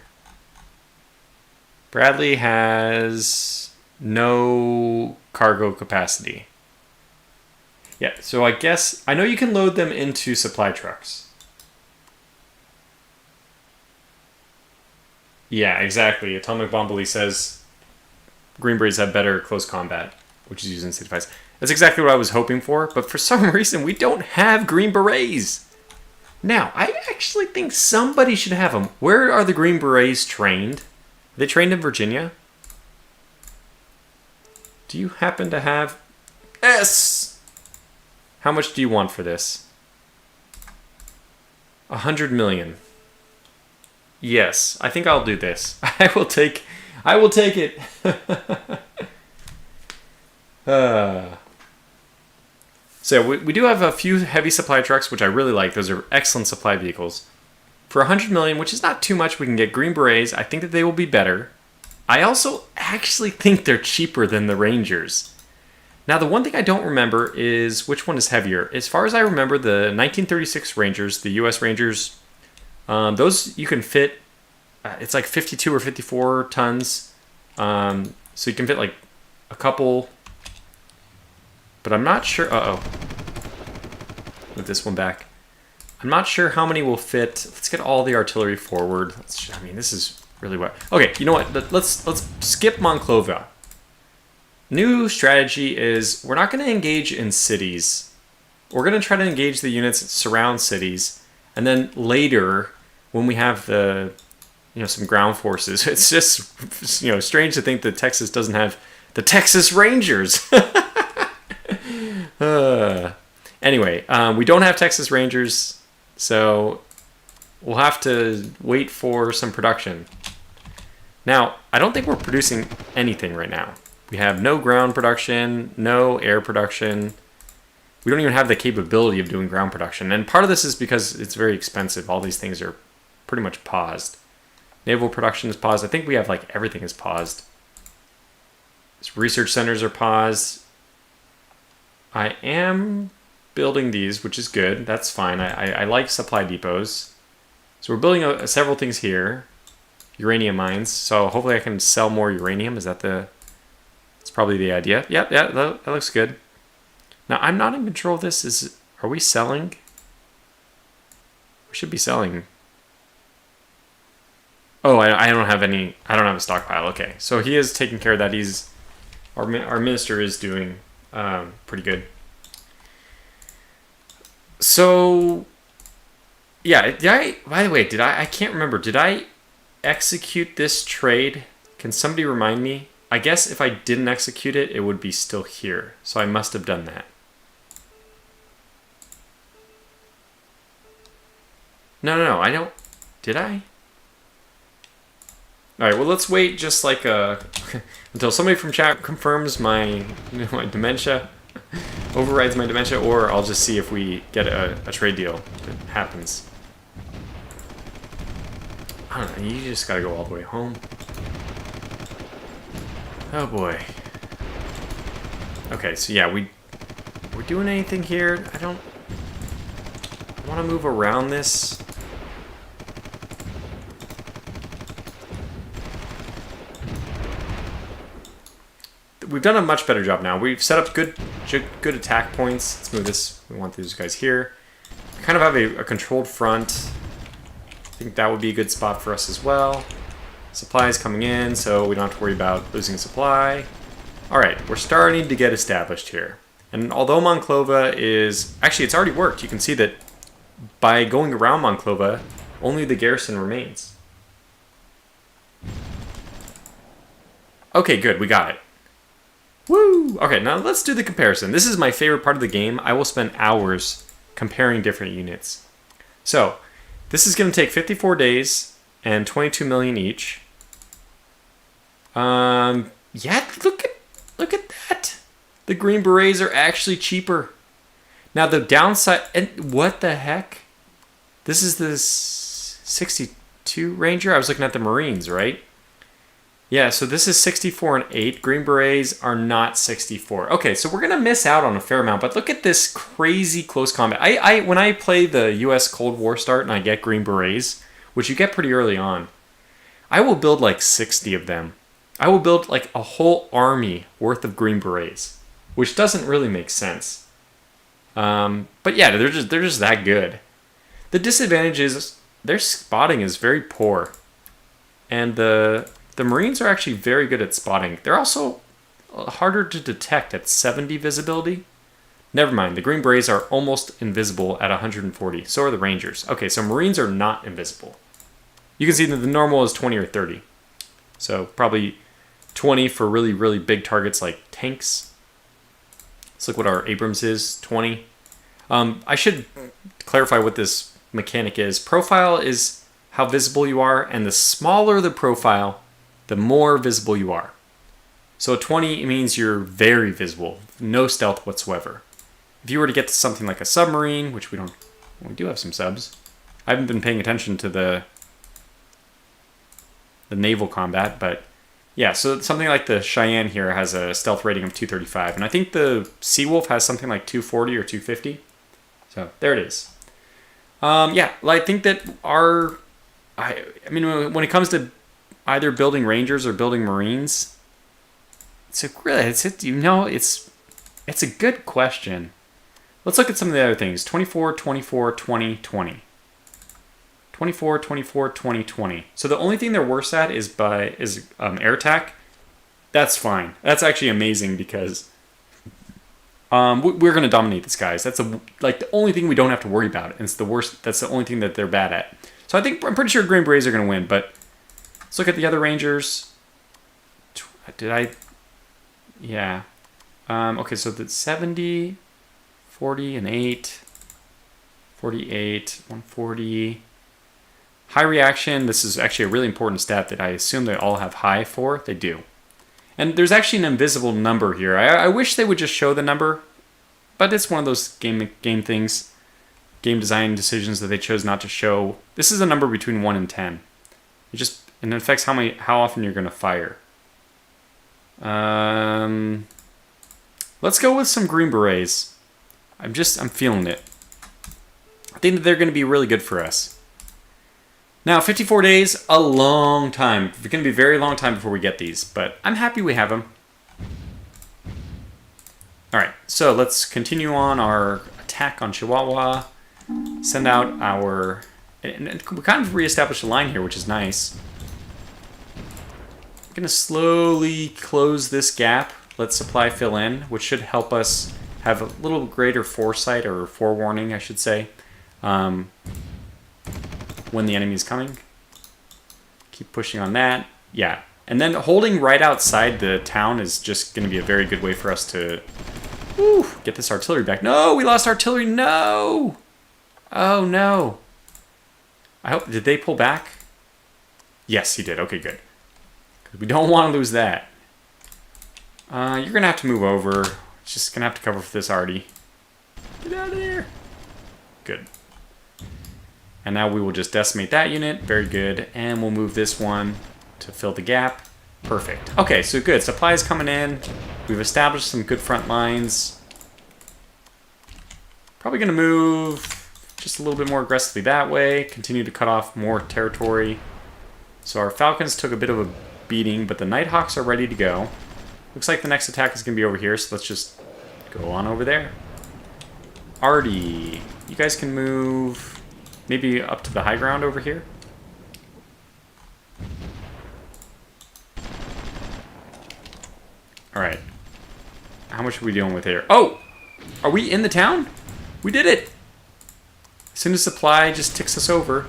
Speaker 1: Bradley has no cargo capacity. Yeah, so I guess... I know you can load them into supply trucks. Yeah, exactly. Atomic Bombilly says Green Berets have better close combat, which is used in city fights. That's exactly what I was hoping for, but for some reason we don't have Green Berets. Now, I actually think somebody should have them. Where are the Green Berets trained? Are they trained in Virginia? Do you happen to have... Yes! How much do you want for this? 100 million. Yes, I think I'll do this. I will take it. So we do have a few heavy supply trucks, which I really like. Those are excellent supply vehicles. For 100 million, which is not too much, we can get Green Berets. I think that they will be better. I also actually think they're cheaper than the Rangers. Now, the one thing I don't remember is which one is heavier. As far as I remember, the 1936 Rangers, the U.S. Rangers, those you can fit, it's like 52 or 54 tons. So you can fit like a couple, but I'm not sure. Move this one back. I'm not sure how many will fit. Let's get all the artillery forward. This is really what. Okay, you know what? Let's skip Monclova. New strategy is we're not going to engage in cities. We're going to try to engage the units that surround cities, and then later, when we have some ground forces, it's just strange to think that Texas doesn't have the Texas Rangers. Anyway, we don't have Texas Rangers, so we'll have to wait for some production. Now, I don't think we're producing anything right now. We have no ground production, no air production. We don't even have the capability of doing ground production. And part of this is because it's very expensive. All these things are pretty much paused. Naval production is paused. I think we have everything is paused. Research centers are paused. I am building these, which is good. That's fine. I like supply depots. So we're building several things here. Uranium mines. So hopefully I can sell more uranium. Is that That's probably the idea. Yeah, that looks good. Now, I'm not in control of this. Are we selling? We should be selling. Oh, I don't have any. I don't have a stockpile. Okay, so he is taking care of that. Our minister is doing pretty good. So, yeah. By the way, I can't remember. Did I execute this trade? Can somebody remind me? I guess if I didn't execute it, it would be still here. So I must have done that. No, I don't. Did I? All right, well, let's wait just until somebody from chat confirms my dementia, overrides my dementia, or I'll just see if we get a trade deal that happens. I don't know, you just gotta go all the way home. Oh boy. Okay, so yeah, we're doing anything here? I want to move around this. We've done a much better job now. We've set up good attack points. Let's move this. We want these guys here. We kind of have a controlled front. I think that would be a good spot for us as well. Supply is coming in, so we don't have to worry about losing supply. All right, we're starting to get established here. And although Monclova is... Actually, it's already worked. You can see that by going around Monclova, only the garrison remains. Okay, good. We got it. Woo! Okay, now let's do the comparison. This is my favorite part of the game. I will spend hours comparing different units. So, this is going to take 54 days and 22 million each. Yeah, look at that. The Green Berets are actually cheaper. Now the downside, and what the heck? This is the 62 Ranger. I was looking at the Marines, right? Yeah, so this is 64 and 8. Green Berets are not 64. Okay, so we're going to miss out on a fair amount, but look at this crazy close combat. When I play the US Cold War start and I get Green Berets, which you get pretty early on, I will build 60 of them. I will build a whole army worth of Green Berets, which doesn't really make sense. But yeah, they're just that good. The disadvantage is their spotting is very poor, and the Marines are actually very good at spotting. They're also harder to detect at 70 visibility. Never mind, the Green Berets are almost invisible at 140. So are the Rangers. Okay, so Marines are not invisible. You can see that the normal is 20 or 30. So probably 20 for really, really big targets like tanks. Let's look what our Abrams is, 20. I should clarify what this mechanic is. Profile is how visible you are, and the smaller the profile, the more visible you are. So 20 means you're very visible, no stealth whatsoever. If you were to get to something like a submarine, which we do have some subs, I haven't been paying attention to the naval combat, but yeah, so something like the Cheyenne here has a stealth rating of 235, and I think the Seawolf has something like 240 or 250. So there it is. Yeah, I think that I mean, when it comes to either building Rangers or building Marines, it's a good question. Let's look at some of the other things. 24, 24, 20, 20. 24, 24, 20, 20. So the only thing they're worse at is air attack. That's fine. That's actually amazing because we're going to dominate this, guys. That's the only thing we don't have to worry about. And it's the worst. That's the only thing that they're bad at. So I'm pretty sure Green Berets are going to win. But let's look at the other Rangers. Yeah. Okay, so that's 70, 40, and 8. 48, 140. High reaction, this is actually a really important stat that I assume they all have high for. They do. And there's actually an invisible number here. I wish they would just show the number, but it's one of those game things, game design decisions that they chose not to show. This is a number between 1 and 10. It affects how often you're going to fire. Let's go with some Green Berets. I'm feeling it. I think that they're going to be really good for us. Now, 54 days, a long time. It's going to be a very long time before we get these, but I'm happy we have them. All right, so let's continue on our attack on Chihuahua. Send out our... And we kind of reestablished a line here, which is nice. I'm going to slowly close this gap. Let supply fill in, which should help us have a little greater foresight, or forewarning, I should say. When the enemy is coming. Keep pushing on that. Yeah. And then holding right outside the town is just going to be a very good way for us to get this artillery back. No, we lost artillery. No. Oh, no. Did they pull back? Yes, he did. Okay, good. We don't want to lose that. You're going to have to move over. Just going to have to cover for this arty. Get out of there. Good. And now we will just decimate that unit. Very good. And we'll move this one to fill the gap. Perfect. Okay, so good. Supplies coming in. We've established some good front lines. Probably going to move just a little bit more aggressively that way. Continue to cut off more territory. So our Falcons took a bit of a beating, but the Nighthawks are ready to go. Looks like the next attack is going to be over here, so let's just go on over there. Arty, you guys can move... maybe up to the high ground over here. Alright. How much are we dealing with here? Oh! Are we in the town? We did it! As soon as supply just ticks us over.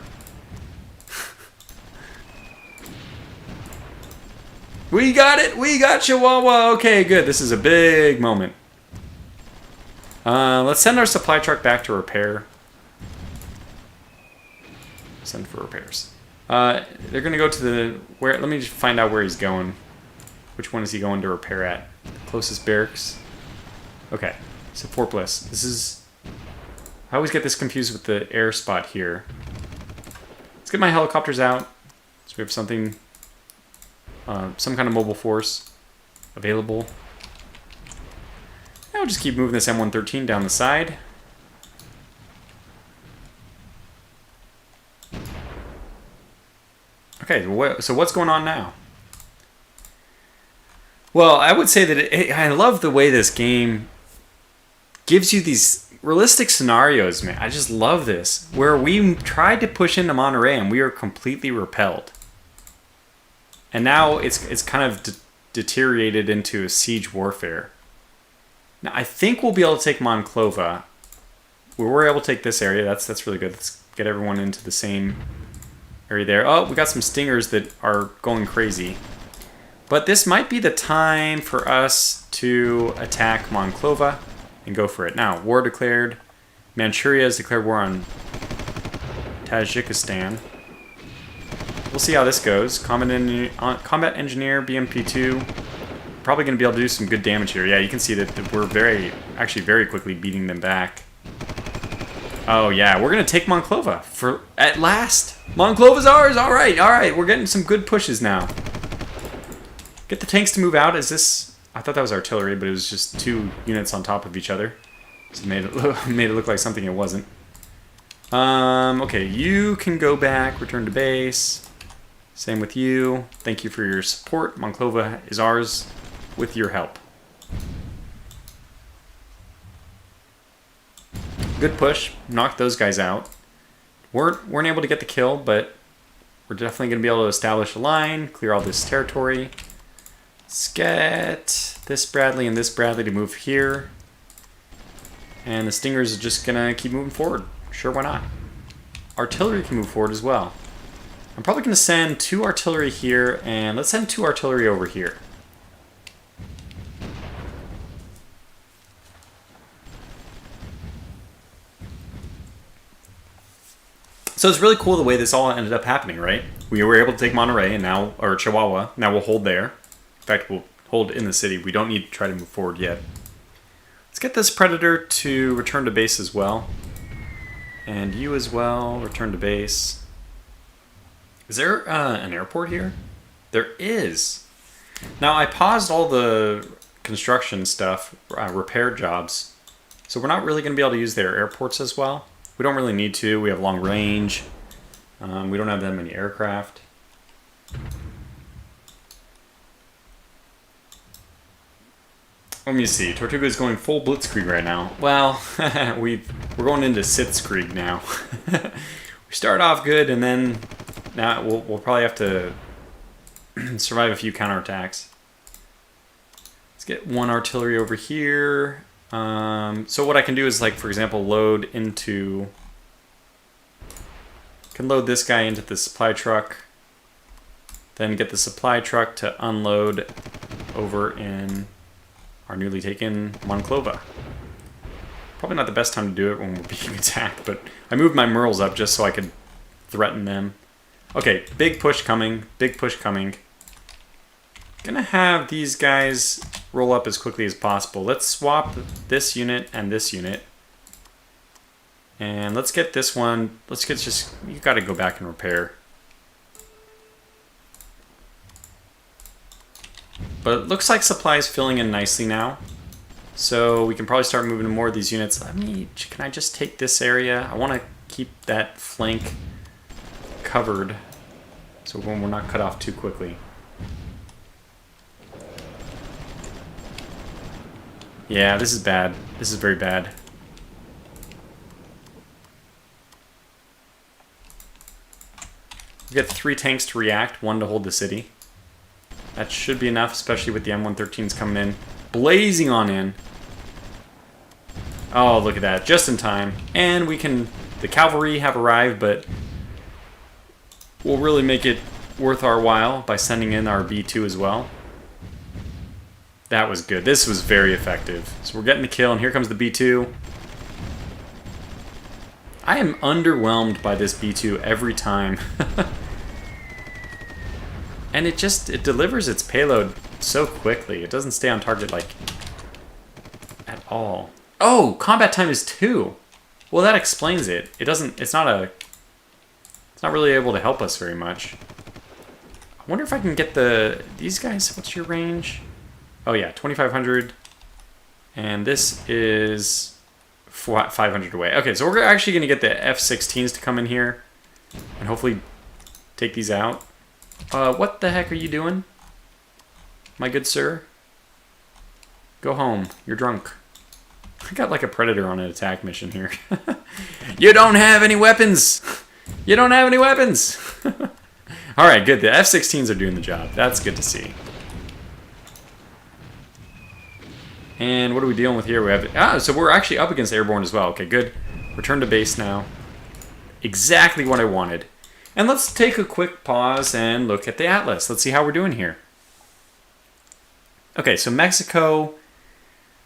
Speaker 1: We got it! We got Chihuahua! Okay, good. This is a big moment. Let's send our supply truck back to repair. Send for repairs. They're going to go to the... let me just find out where he's going. Which one is he going to repair at? Closest barracks. Okay. So Fort Bliss. This is... I always get this confused with the air spot here. Let's get my helicopters out. So we have something... some kind of mobile force available. I'll just keep moving this M113 down the side. Okay, so what's going on now? Well, I would say that I love the way this game gives you these realistic scenarios, man. I just love this. Where we tried to push into Monterey and we were completely repelled. And now it's kind of deteriorated into a siege warfare. Now, I think we'll be able to take Monclova. We were able to take this area. That's really good. Let's get everyone into the same... area there. Oh, we got some stingers that are going crazy. But this might be the time for us to attack Monclova and go for it. Now, war declared. Manchuria has declared war on Tajikistan. We'll see how this goes. Combat Engineer, BMP2. Probably going to be able to do some good damage here. Yeah, you can see that we're very quickly beating them back. Oh yeah, we're gonna take Monclova for at last. Monclova's ours. All right. We're getting some good pushes now. Get the tanks to move out. Is this? I thought that was artillery, but it was just 2 units on top of each other. So made it look like something it wasn't. Okay, you can go back. Return to base. Same with you. Thank you for your support. Monclova is ours with your help. Good push. Knocked those guys out. Weren't able to get the kill, but we're definitely going to be able to establish a line, clear all this territory. Let's get this Bradley and this Bradley to move here. And the Stingers are just going to keep moving forward. Sure, why not? Artillery can move forward as well. I'm probably going to send 2 artillery here, and let's send 2 artillery over here. So it's really cool the way this all ended up happening, right? We were able to take Monterey and now, or Chihuahua. Now we'll hold there. In fact, we'll hold in the city. We don't need to try to move forward yet. Let's get this Predator to return to base as well. And you as well, return to base. Is there an airport here? There is. Now I paused all the construction stuff, repair jobs. So we're not really going to be able to use their airports as well. We don't really need to. We have long range. We don't have that many aircraft. Let me see. Tortuga is going full blitzkrieg right now. Well, we're going into sitzkrieg now. We start off good, and then now we'll probably have to survive a few counterattacks. Let's get 1 artillery over here. So what I can do is, like, for example, load into... Can load this guy into the supply truck. Then get the supply truck to unload over in our newly taken Monclova. Probably not the best time to do it when we're being attacked, but I moved my Merles up just so I could threaten them. Okay, big push coming. Big push coming. Gonna have these guys roll up as quickly as possible. Let's swap this unit and this unit. And let's get this one. Let's get just... You gotta go back and repair. But it looks like supply is filling in nicely now. So we can probably start moving more of these units. Can I just take this area? I want to keep that flank covered so we're not cut off too quickly. Yeah, this is bad. This is very bad. We get 3 tanks to react, 1 to hold the city. That should be enough, especially with the M113s coming in. Blazing on in. Oh, look at that. Just in time. And we can... The cavalry have arrived, but we'll really make it worth our while by sending in our B2 as well. That was good. This was very effective. So we're getting the kill, and here comes the B2. I am underwhelmed by this B2 every time. And it delivers its payload so quickly. It doesn't stay on target, like, at all. Oh, combat time is 2. Well, that explains it. It's not really able to help us very much. I wonder if I can get these guys. What's your range? Oh yeah, 2,500. And this is 500 away. Okay, so we're actually going to get the F-16s to come in here and hopefully take these out. What the heck are you doing, my good sir? Go home. You're drunk. I got like a predator on an attack mission here. You don't have any weapons! You don't have any weapons! Alright, good. The F-16s are doing the job. That's good to see. And what are we dealing with here? We have... so we're actually up against airborne as well. Okay, good. Return to base now. Exactly what I wanted. And let's take a quick pause and look at the Atlas. Let's see how we're doing here. Okay, so Mexico,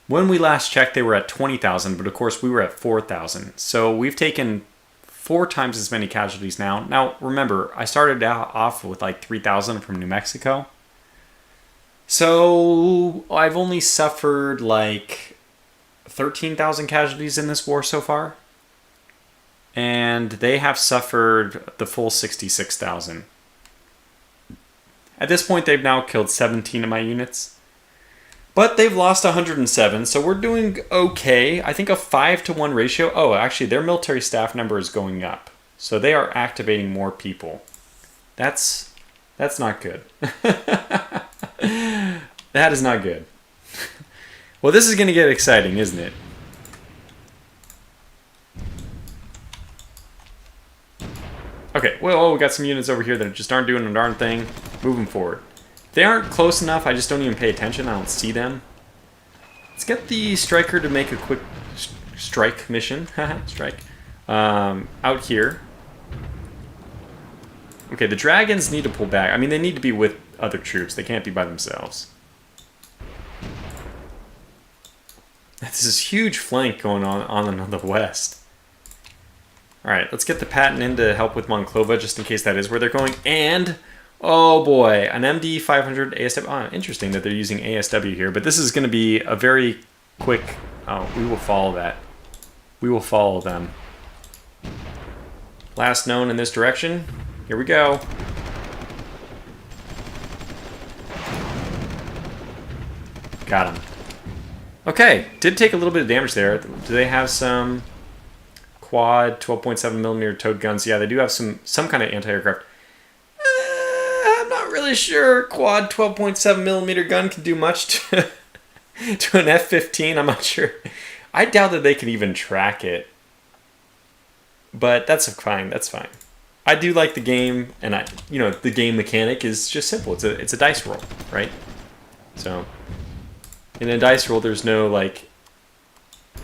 Speaker 1: when we last checked, they were at 20,000, but of course we were at 4,000. So we've taken 4 times as many casualties now. Now, remember, I started out off with like 3,000 from New Mexico. So I've only suffered like 13,000 casualties in this war so far. and they have suffered the full 66,000. At this point, they've now killed 17 of my units. But they've lost 107, so we're doing okay. I think a 5-to-1 ratio. Oh, actually, their military staff number is going up. So they are activating more people. That's not good. That is not good. Well, this is going to get exciting, isn't it? Okay, well, we got some units over here that just aren't doing a darn thing. Moving forward. They aren't close enough, I just don't even pay attention. I don't see them. Let's get the striker to make a quick strike mission. Strike. Out here. Okay, the dragons need to pull back. I mean, they need to be with other troops. They can't be by themselves. This is huge flank going on the west. Alright, let's get the Patton in to help with Monclova, just in case that is where they're going. And... oh boy, an MD 500 ASW. Oh, interesting that they're using ASW here, but this is going to be a very quick... oh, we will follow that. We will follow them. Last known in this direction. Here we go. Got him. Okay, did take a little bit of damage there. Do they have some quad 12.7mm towed guns? Yeah, they do have some kind of anti-aircraft. I'm not really sure quad 12.7mm gun can do much to an F-15. I'm not sure. I doubt that they can even track it. But that's fine. That's fine. I do like the game, and the game mechanic is just simple. It's a dice roll, right? So in a dice roll, there's no like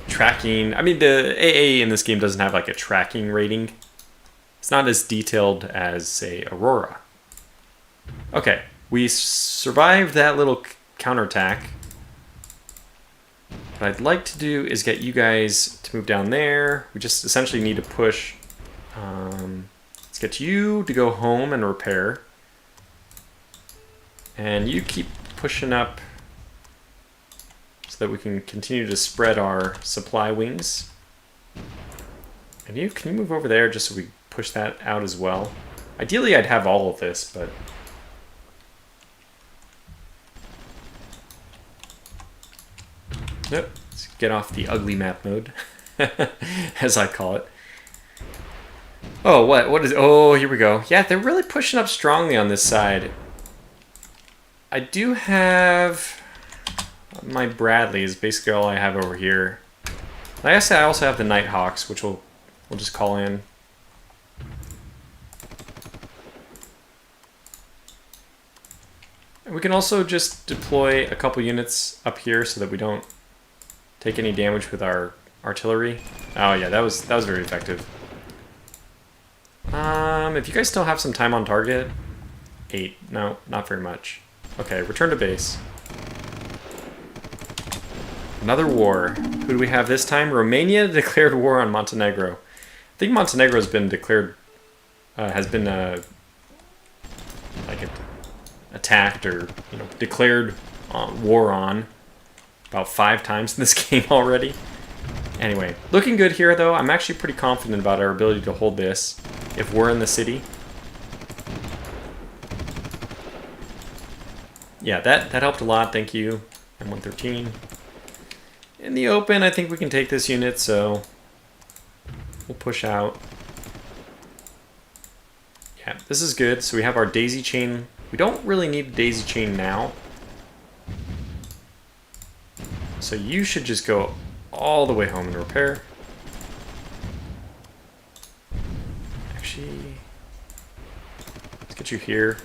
Speaker 1: tracking. I mean, the AA in this game doesn't have like a tracking rating. It's not as detailed as, say, Aurora. Okay, we survived that little counterattack. What I'd like to do is get you guys to move down there. We just essentially need to push. Let's get you to go home and repair. And you keep pushing up so that we can continue to spread our supply wings. And can you move over there just so we push that out as well? Ideally, I'd have all of this, but... nope. Let's get off the ugly map mode, as I call it. Oh, what is... oh, here we go. Yeah, they're really pushing up strongly on this side. I do have... my Bradley is basically all I have over here. Like I said, I also have the Nighthawks, which we'll just call in. And we can also just deploy a couple units up here so that we don't take any damage with our artillery. Oh yeah, that was very effective. If you guys still have some time on target, 8. No, not very much. Okay, return to base. Another war. Who do we have this time? Romania declared war on Montenegro. I think Montenegro has been declared, attacked or declared war on about 5 times in this game already. Anyway, looking good here though. I'm actually pretty confident about our ability to hold this if we're in the city. Yeah, that helped a lot. Thank you. M113. In the open, I think we can take this unit, so we'll push out. Yeah, this is good. So we have our daisy chain. We don't really need a daisy chain now. So you should just go all the way home and repair. Actually, let's get you here.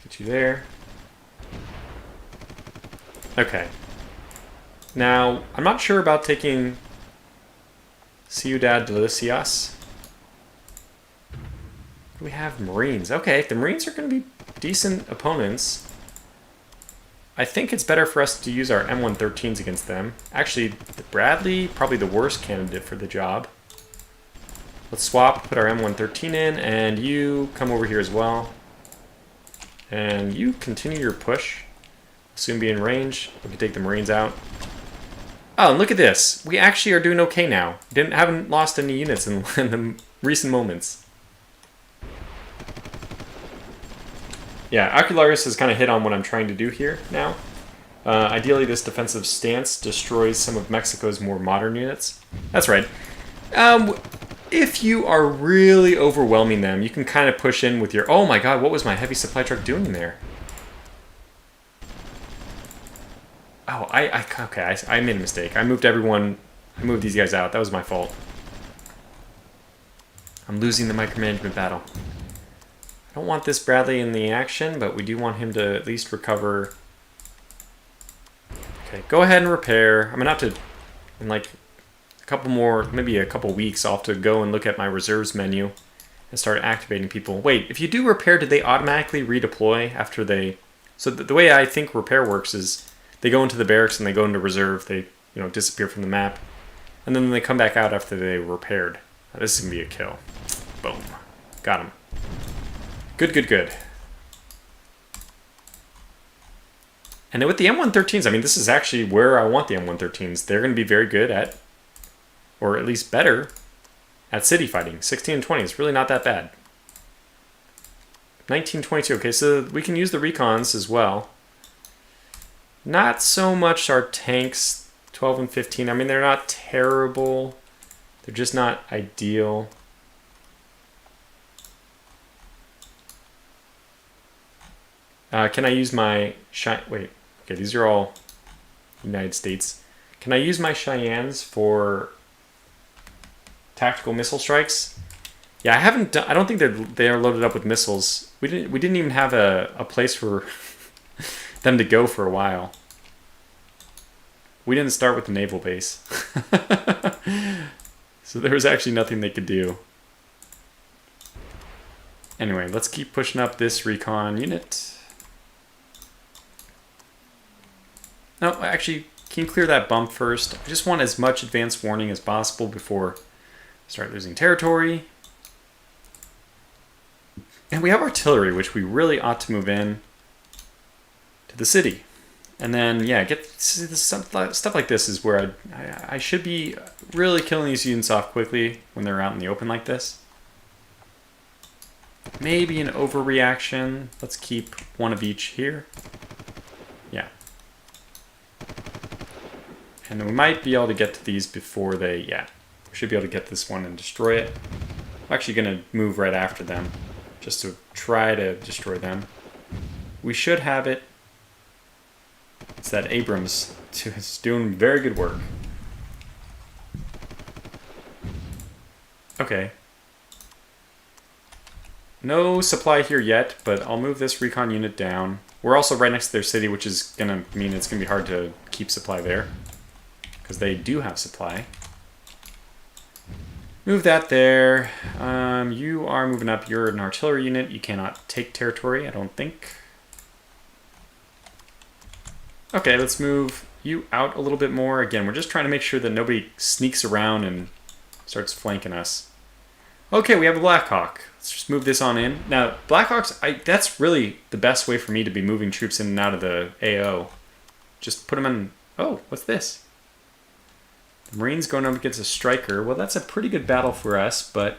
Speaker 1: Get you there. Okay. Now, I'm not sure about taking Ciudad Delicias. We have Marines. Okay, if the Marines are going to be decent opponents, I think it's better for us to use our M113s against them. Actually, the Bradley, probably the worst candidate for the job. Let's swap, put our M113 in, and you come over here as well. And you continue your push. Soon be in range. We can take the Marines out. Oh, and look at this. We actually are doing okay now. Haven't lost any units in the recent moments. Yeah, Ocularis has kind of hit on what I'm trying to do here now. Ideally, this defensive stance destroys some of Mexico's more modern units. That's right. If you are really overwhelming them, you can kind of push in with your... Oh my god, what was my heavy supply truck doing there? Oh, okay, I made a mistake. I moved these guys out. That was my fault. I'm losing the micromanagement battle. I don't want this Bradley in the action, but we do want him to at least recover. Okay, go ahead and repair. I'm gonna have to, in like a couple more, maybe a couple weeks, I'll have to go and look at my reserves menu and start activating people. Wait, if you do repair, do they automatically redeploy after they... So the way I think repair works is they go into the barracks and they go into reserve. They, disappear from the map. And then they come back out after they repaired. Now, this is going to be a kill. Boom. Got him. Good, good, good. And then with the M113s, I mean, this is actually where I want the M113s. They're going to be very good at, or at least better, at city fighting. 16 and 20 is really not that bad. 1922. Okay, so we can use the recons as well. Not so much our tanks, 12 and 15. I mean, they're not terrible. They're just not ideal. Can I use my... Wait. Okay, these are all United States. Can I use my Cheyennes for tactical missile strikes? Yeah, I haven't done... I don't think they're loaded up with missiles. We didn't even have a place for them to go for a while. We didn't start with the naval base. So there was actually nothing they could do. Anyway, let's keep pushing up this recon unit. No, actually, can you clear that bump first? I just want as much advance warning as possible before I start losing territory. And we have artillery, which we really ought to move in to the city. And then, yeah, stuff like this is where I should be really killing these units off quickly when they're out in the open like this. Maybe an overreaction. Let's keep one of each here. Yeah. And then we might be able to get to these before they, yeah. We should be able to get this one and destroy it. I'm actually going to move right after them just to try to destroy them. We should have it. It's that Abrams is doing very good work. Okay. No supply here yet, but I'll move this recon unit down. We're also right next to their city, which is going to mean it's going to be hard to keep supply there. Because they do have supply. Move that there. You are moving up. You're an artillery unit. You cannot take territory, I don't think. Okay, let's move you out a little bit more. Again, we're just trying to make sure that nobody sneaks around and starts flanking us. Okay, we have a Blackhawk. Let's just move this on in. Now, Blackhawks, that's really the best way for me to be moving troops in and out of the AO. Just put them in... Oh, what's this? The Marines going up against a Striker. Well, that's a pretty good battle for us, but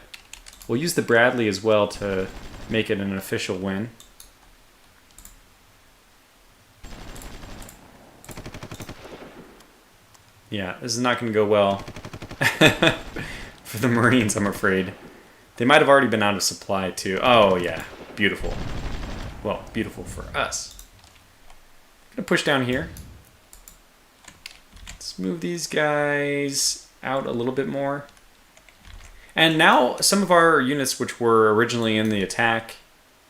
Speaker 1: we'll use the Bradley as well to make it an official win. Yeah, this is not going to go well for the Marines, I'm afraid. They might have already been out of supply, too. Oh, yeah. Beautiful. Well, beautiful for us. I'm going to push down here. Let's move these guys out a little bit more. And now some of our units which were originally in the attack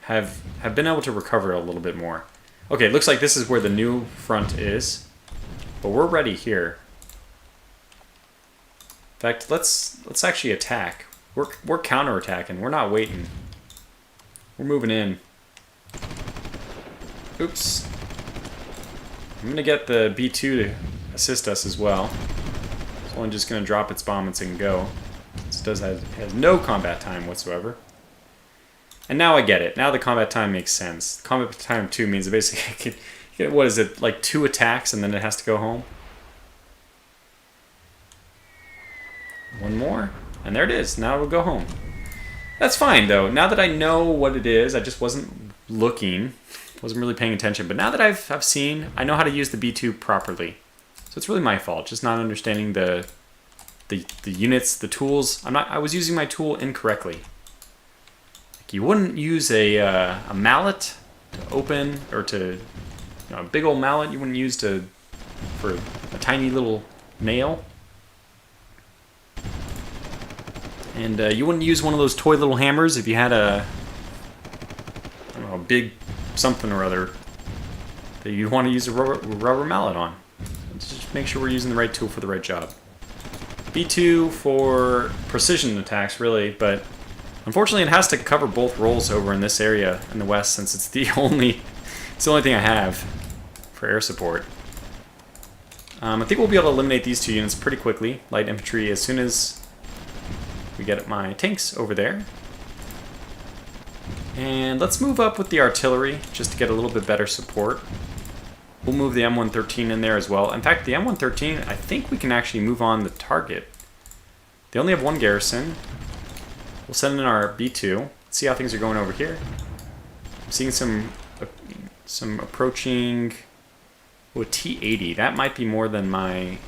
Speaker 1: have been able to recover a little bit more. Okay, it looks like this is where the new front is. But we're ready here. In fact, let's actually attack. We're counterattacking. We're not waiting. We're moving in. Oops. I'm gonna get the B2 to assist us as well. It's only just gonna drop its bomb and go. This has no combat time whatsoever. And now I get it. Now the combat time makes sense. Combat time 2 means it basically, what is it, like 2 attacks and then it has to go home? One more. And there it is. Now we'll go home. That's fine, though. Now that I know what it is, I just wasn't looking. Wasn't really paying attention. But now that I've seen, I know how to use the B2 properly. So it's really my fault. Just not understanding the units, the tools. I was using my tool incorrectly. Like you wouldn't use a mallet to open, or to, a big old mallet you wouldn't use for a tiny little nail. And you wouldn't use one of those toy little hammers if you had a big something or other that you want to use a rubber mallet on. Just make sure we're using the right tool for the right job. B2 for precision attacks, really, but unfortunately it has to cover both roles over in this area in the west, since it's the only thing I have for air support. I think we'll be able to eliminate these two units pretty quickly, light infantry, as soon as we get my tanks over there. And let's move up with the artillery, just to get a little bit better support. We'll move the M113 in there as well. In fact, the M113, I think we can actually move on the target. They only have one garrison. We'll send in our B2. See how things are going over here. I'm seeing some approaching... Oh, a T-80. That might be more than my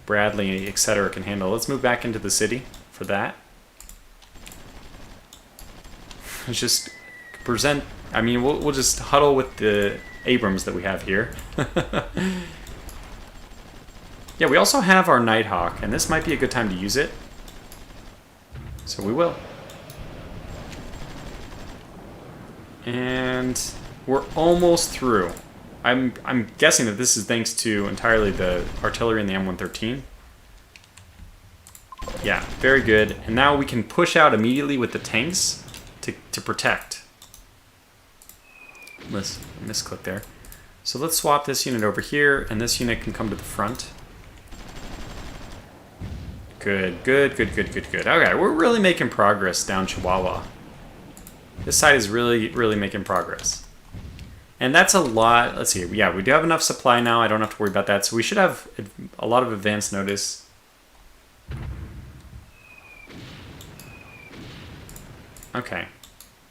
Speaker 1: Bradley, etc. can handle. Let's move back into the city for that. Let's just present... I mean, we'll just huddle with the Abrams that we have here. Yeah, we also have our Nighthawk, and this might be a good time to use it. So we will. And we're almost through. I'm guessing that this is thanks to entirely the artillery and the M113. Yeah, very good. And now we can push out immediately with the tanks to protect. Misclick there. So let's swap this unit over here, and this unit can come to the front. Good, good, good, good, good, good. Okay, we're really making progress down Chihuahua. This side is really, really making progress. And that's a lot. Let's see. Yeah, we do have enough supply now. I don't have to worry about that. So we should have a lot of advance notice. Okay.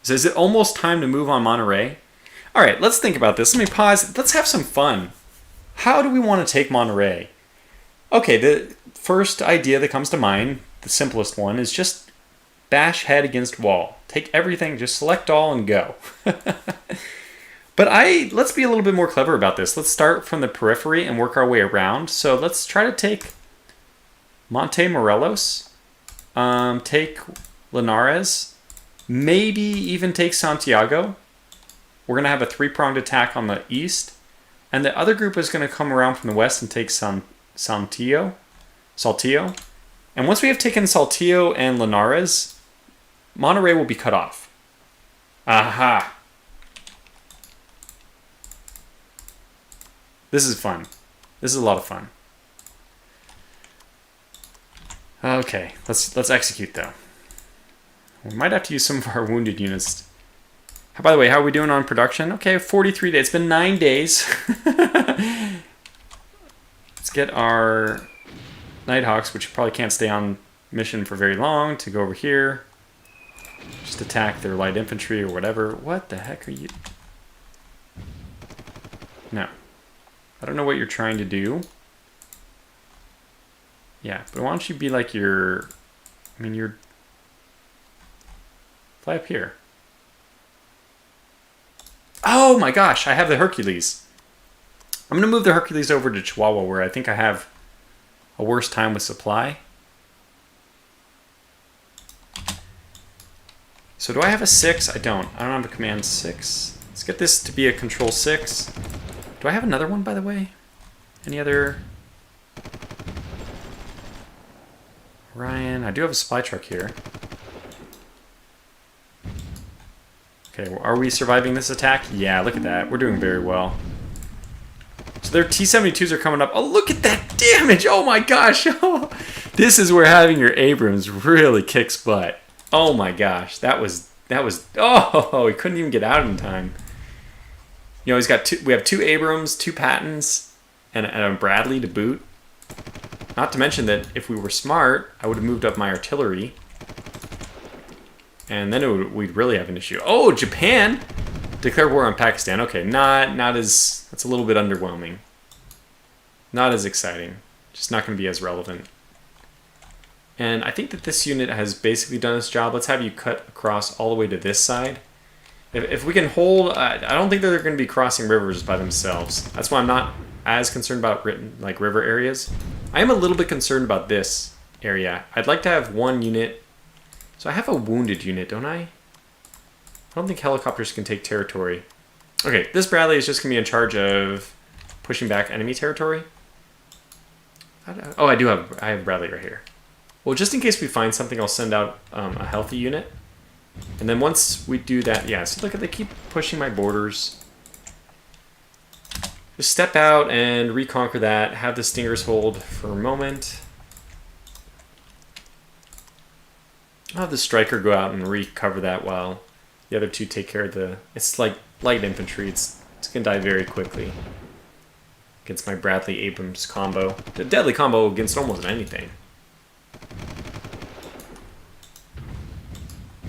Speaker 1: So is it almost time to move on Monterey? All right, let's think about this. Let me pause. Let's have some fun. How do we want to take Monterey? Okay, the first idea that comes to mind, the simplest one, is just bash head against wall. Take everything, just select all and go. But let's be a little bit more clever about this. Let's start from the periphery and work our way around. So let's try to take Morelos, take Linares, maybe even take Santiago. We're going to have a three-pronged attack on the east. And the other group is going to come around from the west and take Saltillo. And once we have taken Saltillo and Linares, Monterey will be cut off. Aha! This is fun. This is a lot of fun. Okay, let's execute though. We might have to use some of our wounded units. By the way, how are we doing on production? Okay, 43 days. It's been 9 days. Let's get our Nighthawks, which probably can't stay on mission for very long, to go over here. Just attack their light infantry or whatever. What the heck are you... No. I don't know what you're trying to do. Yeah, but why don't you be like your... I mean, you're... Fly up here. Oh my gosh, I have the Hercules. I'm going to move the Hercules over to Chihuahua, where I think I have a worse time with supply. So do I have a 6? I don't. I don't have a command 6. Let's get this to be a control 6. Do I have another one, by the way? Any other... Ryan, I do have a supply truck here. Okay, well, are we surviving this attack? Yeah, look at that. We're doing very well. So their T-72s are coming up. Oh, look at that damage! Oh my gosh! Oh, this is where having your Abrams really kicks butt. Oh my gosh, that was. Oh, he couldn't even get out in time. You know, he's got we have 2 Abrams, 2 Pattons, and a Bradley to boot. Not to mention that if we were smart, I would have moved up my artillery. And then we'd really have an issue. Oh, Japan! Declare war on Pakistan. Okay, not as... That's a little bit underwhelming. Not as exciting. Just not going to be as relevant. And I think that this unit has basically done its job. Let's have you cut across all the way to this side. If we can hold... I don't think that they're going to be crossing rivers by themselves. That's why I'm not as concerned about like river areas. I am a little bit concerned about this area. I'd like to have one unit... So I have a wounded unit, don't I? I don't think helicopters can take territory. Okay, this Bradley is just going to be in charge of pushing back enemy territory. Oh, I have Bradley right here. Well, just in case we find something, I'll send out a healthy unit. And then once we do that, yeah, so look at, they keep pushing my borders. Just step out and reconquer that. Have the Stingers hold for a moment. I'll have the Striker go out and recover that while the other two take care of the... It's like light infantry. It's going to die very quickly. Against my Bradley Abrams combo. The deadly combo against almost anything.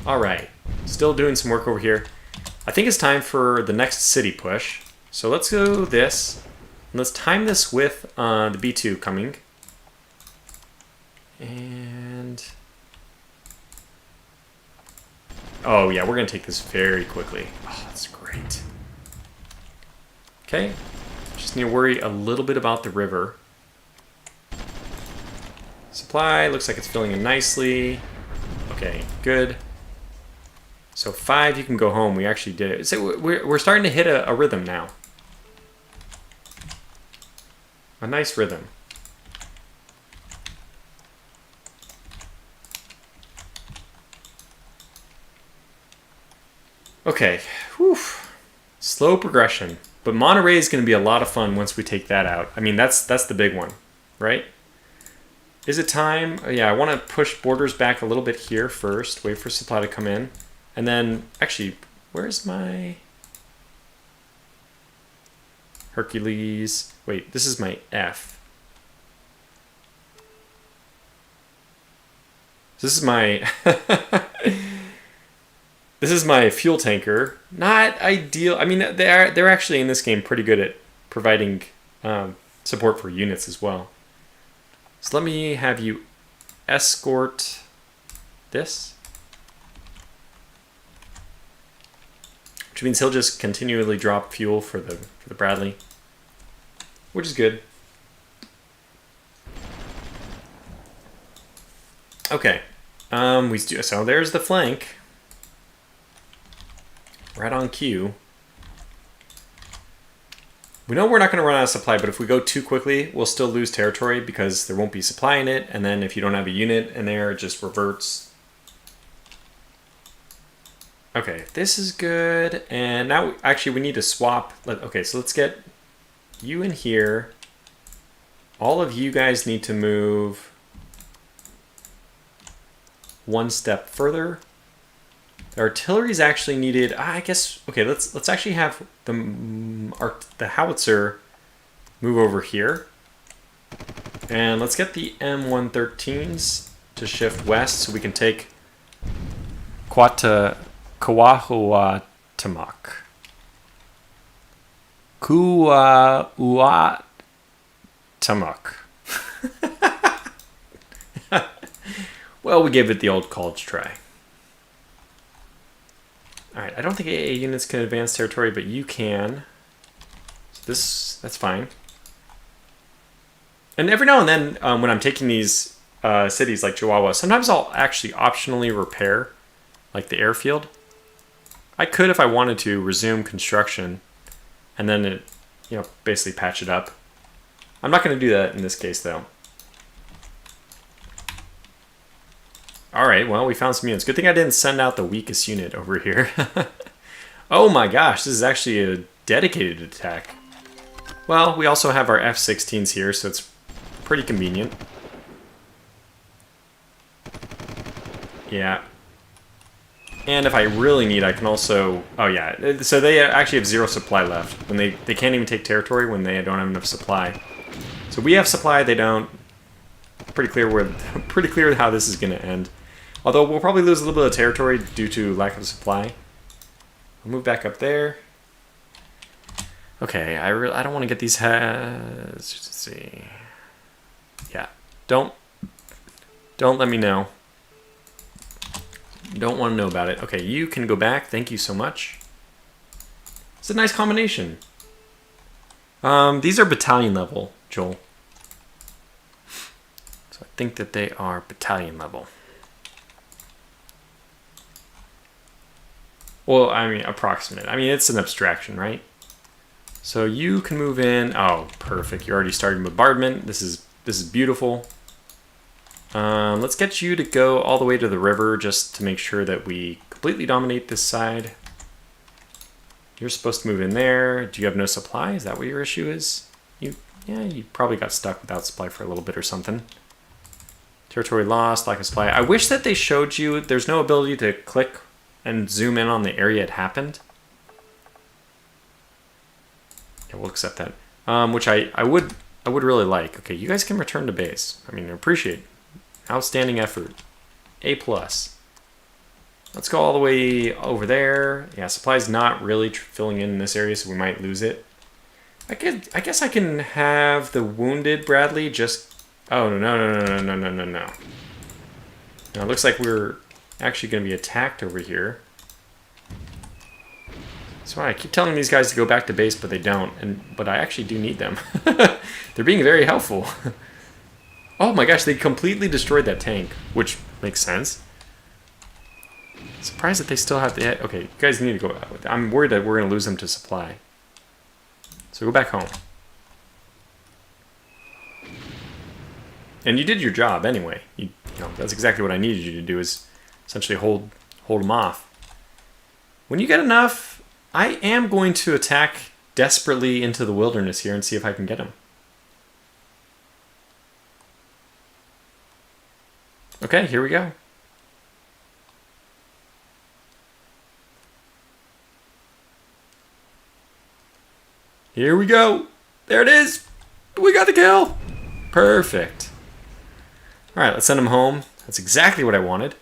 Speaker 1: Alright. Still doing some work over here. I think it's time for the next city push. So let's go this. And let's time this with the B2 coming. And... Oh yeah, we're going to take this very quickly. Oh, that's great. Okay. Just need to worry a little bit about the river. Supply, looks like it's filling in nicely. Okay, good. So 5, you can go home. We actually did it. So we're starting to hit a rhythm now. A nice rhythm. Okay, whew. Slow progression. But Monterey is going to be a lot of fun once we take that out. I mean, that's the big one, right? Is it time? Oh, yeah, I want to push borders back a little bit here first. Wait for supply to come in. And then, actually, where's my... Hercules? Wait, this is my F. This is my... This is my fuel tanker. Not ideal. I mean, they're actually in this game pretty good at providing support for units as well. So let me have you escort this. Which means he'll just continually drop fuel for the Bradley. Which is good. Okay. So there's the flank. Right on cue. We know we're not going to run out of supply, but if we go too quickly, we'll still lose territory because there won't be supply in it, and then if you don't have a unit in there, it just reverts. Okay, this is good, and now actually we need to swap. Okay, so let's get you in here. All of you guys need to move one step further. The artillery is actually needed. I guess. Okay, let's actually have the howitzer move over here, and let's get the M113s to shift west so we can take Chihuahua. Well, we gave it the old college try. Alright, I don't think AA units can advance territory, but you can. So that's fine. And every now and then, when I'm taking these cities like Chihuahua, sometimes I'll actually optionally repair, like the airfield. I could, if I wanted to, resume construction, and then basically patch it up. I'm not going to do that in this case, though. Alright, well, we found some units. Good thing I didn't send out the weakest unit over here. Oh my gosh, this is actually a dedicated attack. Well, we also have our F-16s here, so it's pretty convenient. Yeah. And if I really need, I can also... Oh yeah, so they actually have 0 supply left. When they can't even take territory when they don't have enough supply. So we have supply, they don't. pretty clear how this is going to end. Although we'll probably lose a little bit of territory due to lack of supply. I'll move back up there. Okay, I don't want to get these let's just see. Yeah, don't let me know. Don't want to know about it. Okay, you can go back. Thank you so much. It's a nice combination. These are battalion level, Joel. So I think that they are battalion level. Well, I mean, approximate. I mean, it's an abstraction, right? So you can move in. Oh, perfect. You're already starting bombardment. This is beautiful. Let's get you to go all the way to the river just to make sure that we completely dominate this side. You're supposed to move in there. Do you have no supply? Is that what your issue is? Yeah, you probably got stuck without supply for a little bit or something. Territory lost, lack of supply. I wish that they showed you there's no ability to click and zoom in on the area it happened. Yeah, we'll accept that. Which I would really like. Okay, you guys can return to base. I mean, I appreciate. Outstanding effort. A+. Let's go all the way over there. Yeah, supply's not really filling in this area, so we might lose it. I guess I can have the wounded Bradley just... Oh, no. Now, it looks like we're actually going to be attacked over here. So I keep telling these guys to go back to base, but they don't. But I actually do need them. They're being very helpful. Oh my gosh, they completely destroyed that tank, which makes sense. Surprised that they still have the... Okay, you guys need to go out. I'm worried that we're going to lose them to supply. So go back home. And you did your job anyway. You know, that's exactly what I needed you to do, is essentially hold them off. When you get enough, I am going to attack desperately into the wilderness here and see if I can get them. Okay, here we go. Here we go. There it is. We got the kill. Perfect. All right, let's send him home. That's exactly what I wanted.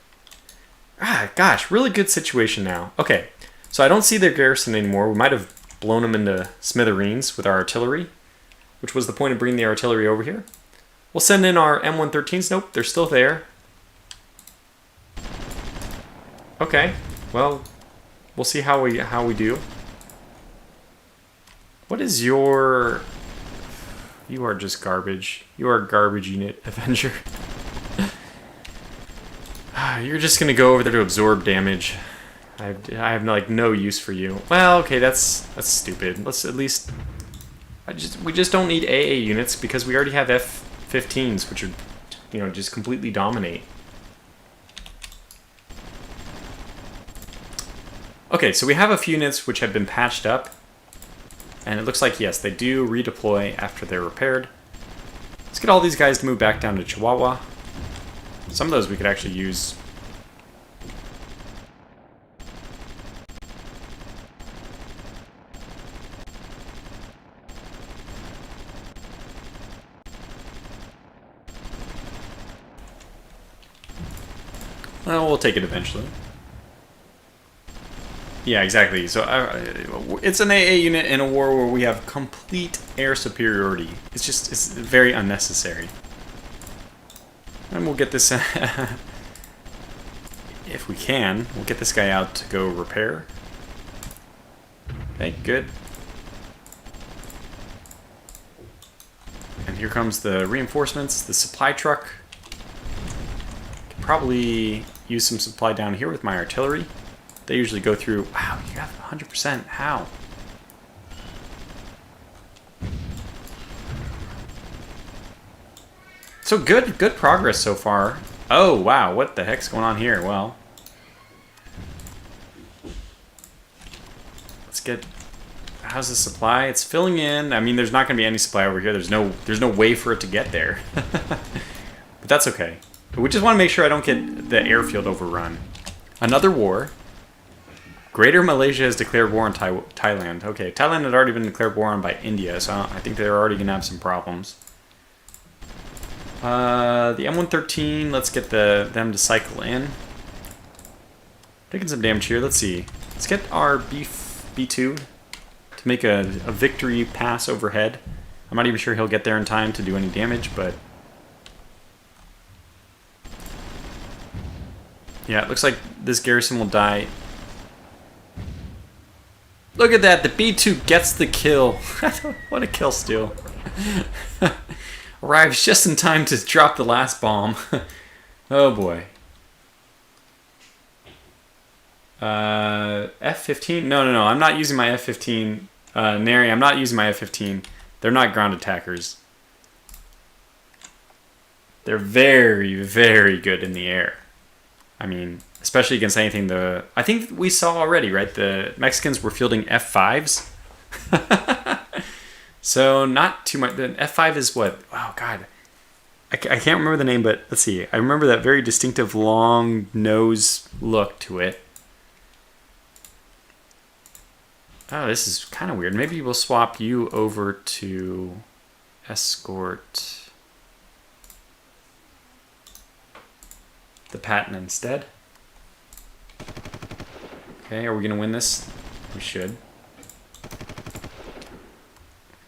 Speaker 1: Ah, gosh, really good situation now. Okay, so I don't see their garrison anymore. We might have blown them into smithereens with our artillery, which was the point of bringing the artillery over here. We'll send in our M113s. Nope, they're still there. Okay, well, we'll see how we do. What is your... You are just garbage. You are a garbage unit, Avenger. You're just gonna go over there to absorb damage. I have like no use for you. Well, okay, that's stupid. Let's at least... we just don't need AA units because we already have F-15s, which are, you know, just completely dominate. Okay, so we have a few units which have been patched up. And it looks like, yes, they do redeploy after they're repaired. Let's get all these guys to move back down to Chihuahua. Some of those we could actually use. Well, we'll take it eventually. Yeah, exactly. So it's an AA unit in a war where we have complete air superiority. It's very unnecessary. And we'll get this, if we can, we'll get this guy out to go repair. Okay, good. And here comes the reinforcements, the supply truck. Could probably use some supply down here with my artillery. They usually go through... Wow, you got 100%. How? So good progress so far. Oh, wow, what the heck's going on here? Well... Let's get... How's the supply? It's filling in. I mean, there's not going to be any supply over here. There's no way for it to get there. But that's okay. But we just want to make sure I don't get the airfield overrun. Another war. Greater Malaysia has declared war on Thailand. Okay, Thailand had already been declared war on by India, so I think they're already going to have some problems. The M113, let's get them to cycle in. Taking some damage here. Let's see. Let's get our B2 to make a victory pass overhead. I'm not even sure he'll get there in time to do any damage, but... yeah, it looks like this garrison will die. Look at that! The B2 gets the kill. What a kill steal. Arrives just in time to drop the last bomb. Oh boy. F-15? No. I'm not using my F-15. Neri, I'm not using my F-15. They're not ground attackers. They're very, very good in the air. I mean, especially against anything I think we saw already, right? The Mexicans were fielding F-5s. So not too much. The F5 is what? Oh, God. I can't remember the name, but let's see. I remember that very distinctive long nose look to it. Oh, this is kind of weird. Maybe we'll swap you over to escort the Patton instead. Okay, are we going to win this? We should.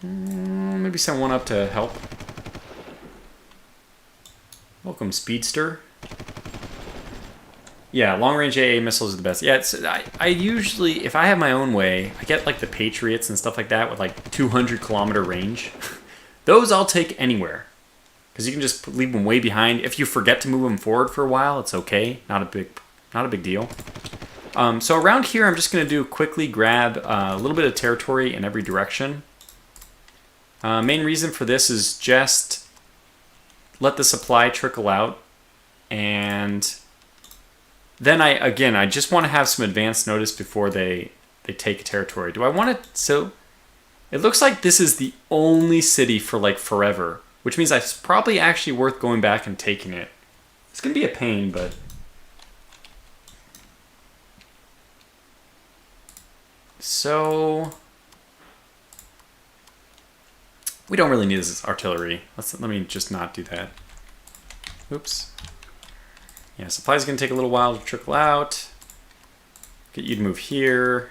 Speaker 1: Maybe send one up to help. Welcome, Speedster. Yeah, long-range AA missiles are the best. Yeah, I usually, if I have my own way, I get like the Patriots and stuff like that with like 200-kilometer range. Those I'll take anywhere. Because you can just leave them way behind. If you forget to move them forward for a while, it's okay. Not a big deal. So around here, I'm just going to quickly grab a little bit of territory in every direction. Main reason for this is just let the supply trickle out, and then I just want to have some advance notice before they take a territory. Do I want it? So it looks like this is the only city for like forever, which means it's probably actually worth going back and taking it. It's gonna be a pain, but so we don't really need this artillery. Let me just not do that. Oops. Yeah, supply's gonna take a little while to trickle out. Get you to move here.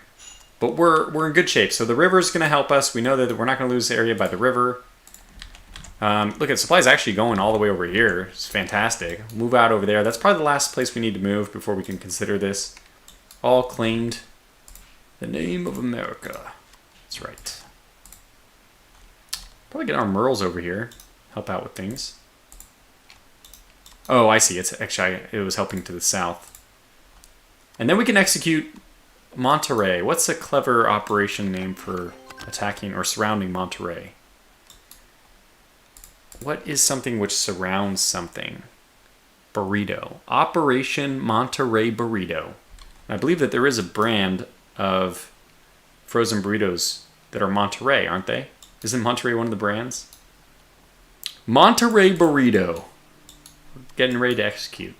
Speaker 1: But we're in good shape. So the river's gonna help us. We know that we're not gonna lose the area by the river. Look at supply's actually going all the way over here. It's fantastic. Move out over there. That's probably the last place we need to move before we can consider this all claimed. The name of America. That's right. Probably get our Merles over here. Help out with things. Oh, I see. It's actually, it was helping to the south. And then we can execute Monterey. What's a clever operation name for attacking or surrounding Monterey? What is something which surrounds something? Burrito. Operation Monterey Burrito. And I believe that there is a brand of frozen burritos that are Monterey, aren't they? Isn't Monterey one of the brands? Monterey Burrito. We're getting ready to execute.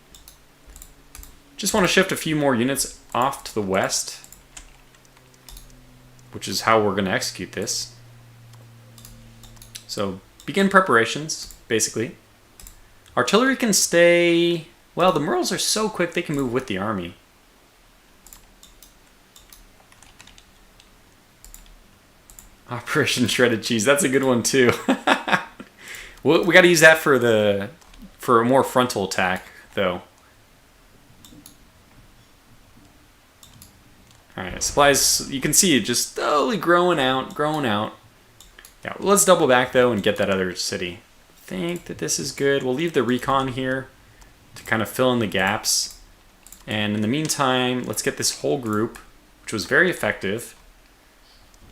Speaker 1: Just want to shift a few more units off to the west, which is how we're going to execute this. So begin preparations, basically. Artillery can stay... well, the Merles are so quick they can move with the army. Operation Shredded Cheese. That's a good one too. We got to use that for a more frontal attack, though. All right, supplies. You can see it just slowly growing out. Yeah, let's double back though and get that other city. I think that this is good. We'll leave the recon here to kind of fill in the gaps. And in the meantime, let's get this whole group, which was very effective,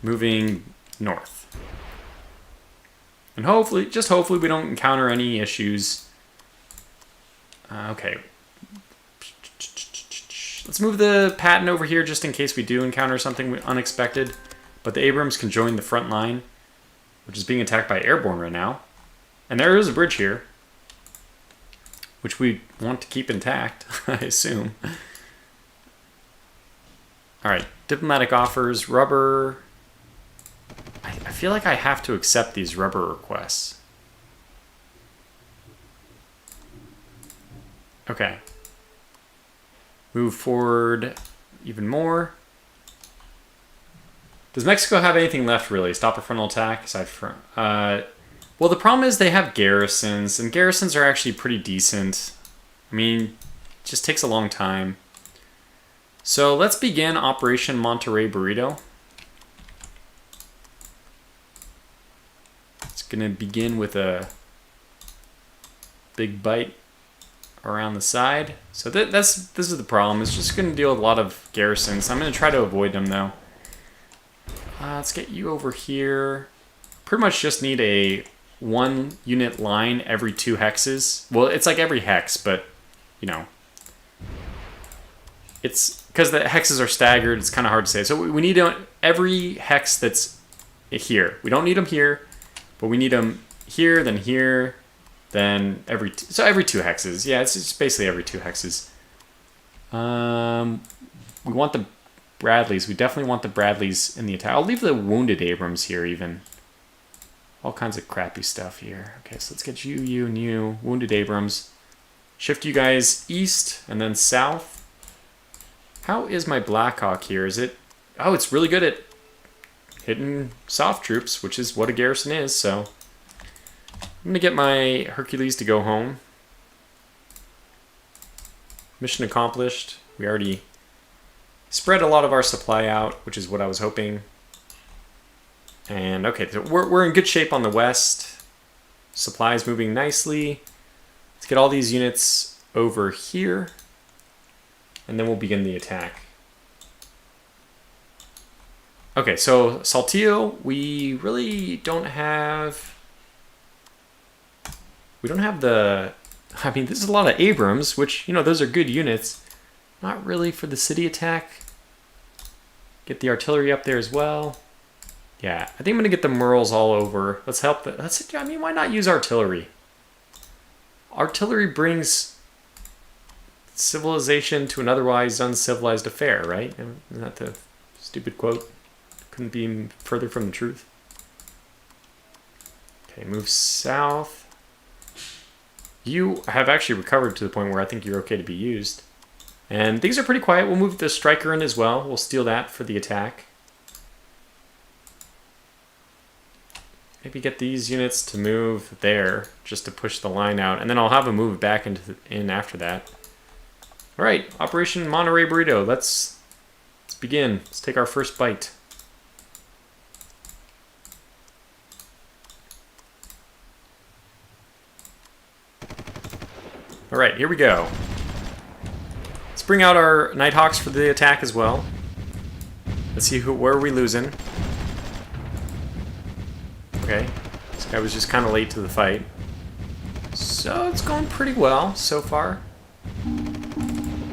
Speaker 1: moving north. And hopefully, just hopefully, we don't encounter any issues. Okay. Let's move the Patton over here just in case we do encounter something unexpected. But the Abrams can join the front line, which is being attacked by airborne right now. And there is a bridge here, which we want to keep intact, I assume. All right, diplomatic offers, rubber. I feel like I have to accept these rubber requests. Okay. Move forward even more. Does Mexico have anything left, really? Stop a frontal attack, aside from... well, the problem is they have garrisons, and garrisons are actually pretty decent. I mean, it just takes a long time. So let's begin Operation Monterey Burrito. It's going to begin with a big bite around the side. So this is the problem. It's just going to deal with a lot of garrisons. I'm going to try to avoid them, though. Let's get you over here. Pretty much just need a 1 unit line every 2 hexes. Well, it's like every hex, but, you know. It's because the hexes are staggered, it's kind of hard to say. So we need every hex that's here. We don't need them here, but we need them here, then every 2 hexes. Yeah, it's just basically every 2 hexes. We want the Bradleys. We definitely want the Bradleys in the attack. I'll leave the wounded Abrams here even. All kinds of crappy stuff here. Okay, so let's get you, and you. Wounded Abrams. Shift you guys east and then south. How is my Blackhawk here? Is it... Oh, it's really good at hitting soft troops, which is what a garrison is, so... I'm going to get my Hercules to go home. Mission accomplished. We already spread a lot of our supply out, which is what I was hoping. And okay, so we're in good shape on the west. Supplies moving nicely. Let's get all these units over here. And then we'll begin the attack. Okay, so Saltillo, we really don't have... We don't have the... I mean, this is a lot of Abrams, which, you know, those are good units. Not really for the city attack. Get the artillery up there as well. Yeah, I think I'm going to get the Merles all over. Let's help the... I mean, why not use artillery? Artillery brings civilization to an otherwise uncivilized affair, right? Isn't that the stupid quote? Couldn't be further from the truth. Okay, move south. You have actually recovered to the point where I think you're okay to be used. And things are pretty quiet. We'll move the striker in as well. We'll steal that for the attack. Maybe get these units to move there just to push the line out. And then I'll have them move back in after that. All right, Operation Monterey Burrito. Let's begin. Let's take our first bite. All right, here we go. Let's bring out our Nighthawks for the attack as well. Let's see where are we losing. Okay, this guy was just kind of late to the fight. So it's going pretty well so far.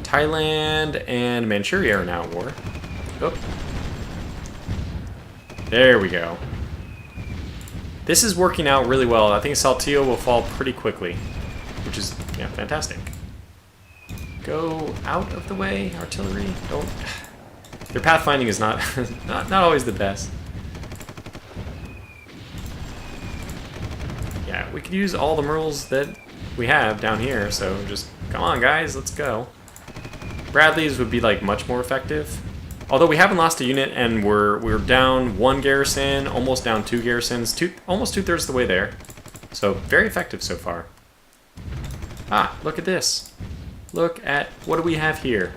Speaker 1: Thailand and Manchuria are now at war. Oh. There we go. This is working out really well. I think Saltillo will fall pretty quickly, which is, yeah, fantastic. Go out of the way, artillery. Don't. Their pathfinding is not not always the best. Yeah, we could use all the Merles that we have down here, so just come on, guys, let's go. Bradleys would be like much more effective. Although we haven't lost a unit, and we're down 1 garrison, almost down 2 garrisons, almost 2/3 of the way there. So very effective so far. Ah, look at this. Look at what do we have here?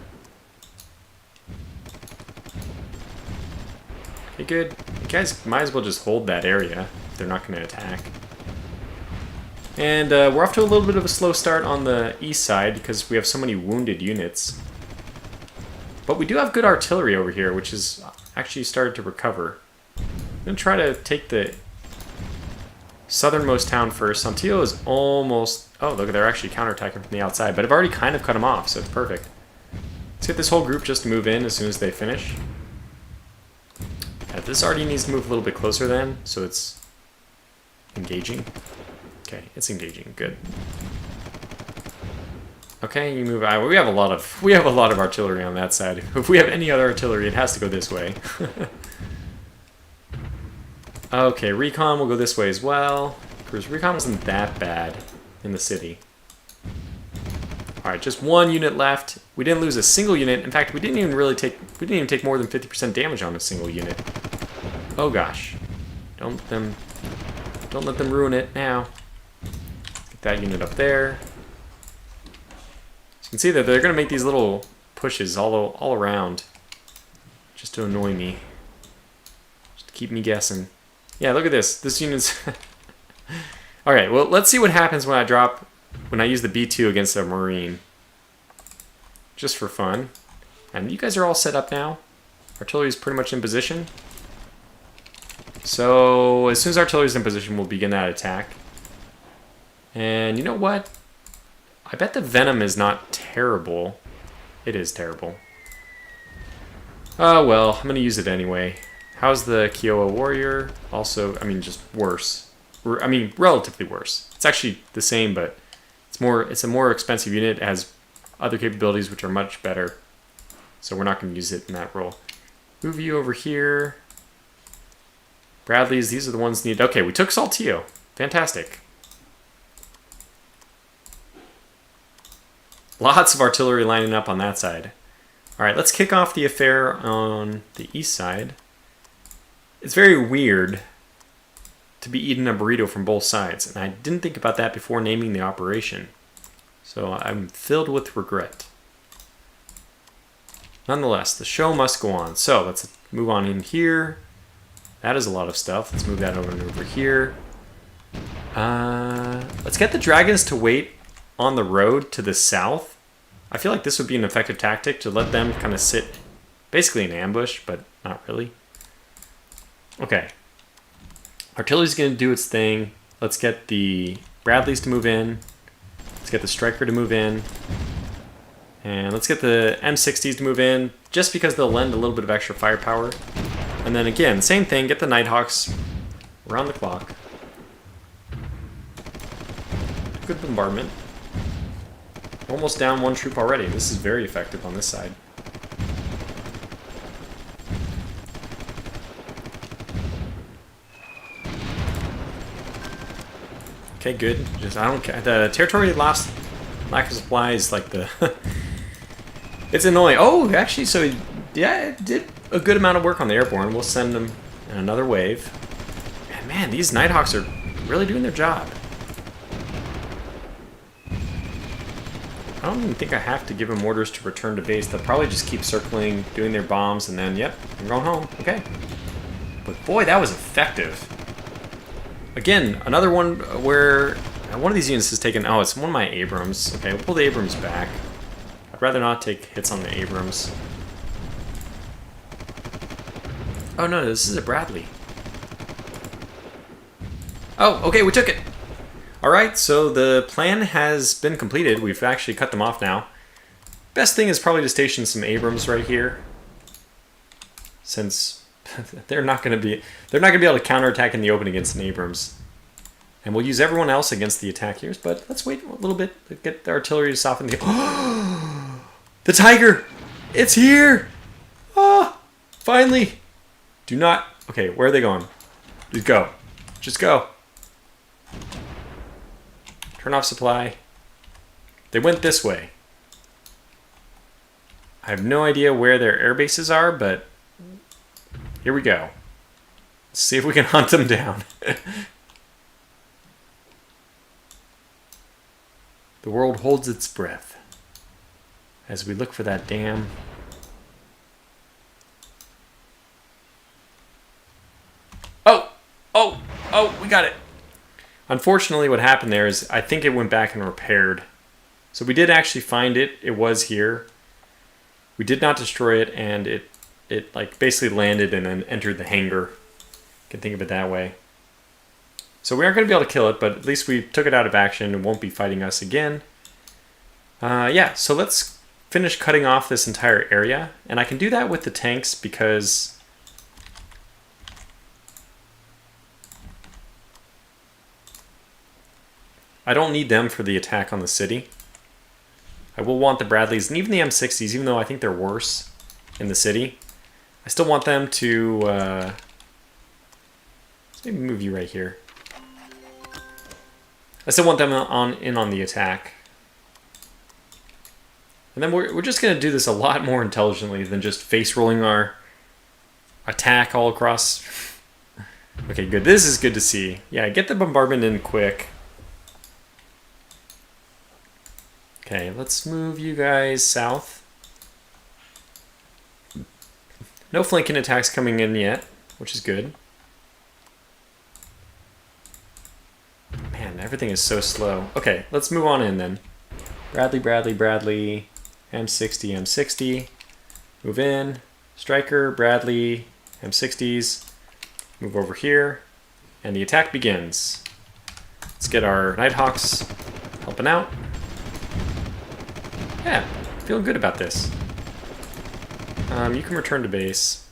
Speaker 1: Okay, good. You guys might as well just hold that area if they're not going to attack. And we're off to a little bit of a slow start on the east side because we have so many wounded units. But we do have good artillery over here, which has actually started to recover. I'm going to try to take the southernmost town first. Saltillo is almost... Oh, look, they're actually counterattacking from the outside. But I've already kind of cut them off, so it's perfect. Let's get this whole group just to move in as soon as they finish. Yeah, this already needs to move a little bit closer then, so it's engaging. Okay, it's engaging. Good. Okay, you move out. We have a lot of artillery on that side. If we have any other artillery, it has to go this way. Okay, recon will go this way as well. Because recon wasn't that bad in the city. Alright, just one unit left. We didn't lose a single unit. In fact, we didn't even take more than 50% damage on a single unit. Oh gosh. Don't let them ruin it now. Get that unit up there. So you can see that they're going to make these little pushes all around. Just to annoy me. Just to keep me guessing. Yeah, look at this. This unit's... Alright, well, let's see what happens when I use the B2 against a Marine. Just for fun. And you guys are all set up now. Artillery is pretty much in position. So, as soon as artillery is in position, we'll begin that attack. And you know what? I bet the Venom is not terrible. It is terrible. Oh well, I'm going to use it anyway. How's the Chihuahua Warrior? Also, I mean, just worse. I mean, relatively worse. It's actually the same, but it's a more expensive unit. It has other capabilities which are much better. So we're not going to use it in that role. Move you over here. Bradleys, these are the ones needed. Okay, we took Saltillo. Fantastic. Lots of artillery lining up on that side. Alright, let's kick off the affair on the east side. It's very weird to be eating a burrito from both sides, and I didn't think about that before naming the operation. So I'm filled with regret. Nonetheless, the show must go on. So let's move on in here. That is a lot of stuff. Let's move that over and over here. Let's get the dragons to wait on the road to the south. I feel like this would be an effective tactic to let them kind of sit basically in ambush, but not really. Okay. Artillery's going to do its thing. Let's get the Bradleys to move in. Let's get the Striker to move in. And let's get the M60s to move in, just because they'll lend a little bit of extra firepower. And then again, same thing, get the Nighthawks around the clock. Good bombardment. Almost down one troop already. This is very effective on this side. Okay, good. I don't care. The territory lack of supply is like the... It's annoying. Oh, actually, so yeah, it did a good amount of work on the airborne. We'll send them in another wave. And man, these Nighthawks are really doing their job. I don't even think I have to give them orders to return to base. They'll probably just keep circling, doing their bombs, and then, yep, I'm going home. Okay. But boy, that was effective. Again, another one where one of these units is taken... Oh, it's one of my Abrams. Okay, we'll pull the Abrams back. I'd rather not take hits on the Abrams. Oh no, this is a Bradley. Oh, okay, we took it! Alright, so the plan has been completed. We've actually cut them off now. Best thing is probably to station some Abrams right here. Since they're not going to be able to counterattack in the open against an Abrams. And we'll use everyone else against the attackers, but let's wait a little bit to get the artillery to soften the... The Tiger! It's here! Ah! Finally! Do not... Okay, where are they going? Just go. Just go. Turn off supply. They went this way. I have no idea where their air bases are, but here we go. Let's see if we can hunt them down. The world holds its breath as we look for that damn... Oh, we got it. Unfortunately, what happened there is I think it went back and repaired. So we did actually find it. It was here. We did not destroy it, and it like basically landed and then entered the hangar. You can think of it that way. So we aren't going to be able to kill it, but at least we took it out of action and won't be fighting us again. Yeah, so let's finish cutting off this entire area. And I can do that with the tanks because... I don't need them for the attack on the city. I will want the Bradleys and even the M60s, even though I think they're worse in the city. I still want them to... let's maybe move you right here. I still want them in on the attack. And then we're just going to do this a lot more intelligently than just face rolling our attack all across. Okay, good. This is good to see. Yeah, get the bombardment in quick. Okay, let's move you guys south. No flanking attacks coming in yet, which is good. Man, everything is so slow. Okay, let's move on in then. Bradley, Bradley, Bradley. M60, M60. Move in. Striker, Bradley, M60s. Move over here. And the attack begins. Let's get our Nighthawks helping out. Yeah, feeling good about this. You can return to base.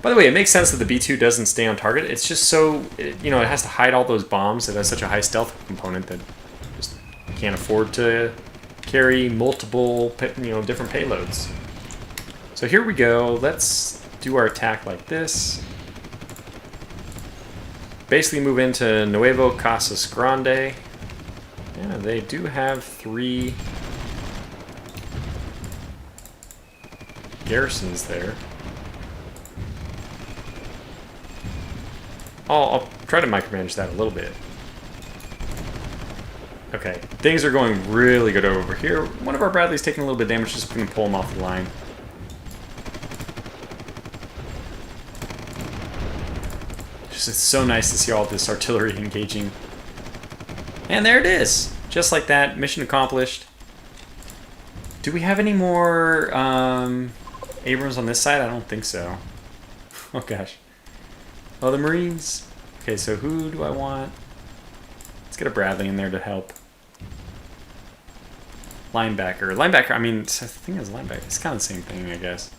Speaker 1: By the way, it makes sense that the B2 doesn't stay on target. It's just so, it has to hide all those bombs. It has such a high stealth component that just can't afford to carry multiple, different payloads. So here we go. Let's do our attack like this. Basically move into Nuevo Casas Grande. Yeah, they do have 3 garrisons there. I'll try to micromanage that a little bit. Okay, things are going really good over here. One of our Bradley's taking a little bit of damage, just going to pull him off the line. It's so nice to see all this artillery engaging. And there it is! Just like that, mission accomplished. Do we have any more Abrams on this side? I don't think so. Oh gosh. Oh, the Marines. Okay, so who do I want? Let's get a Bradley in there to help. Linebacker. Linebacker, I mean, the thing is linebacker. It's kind of the same thing, I guess.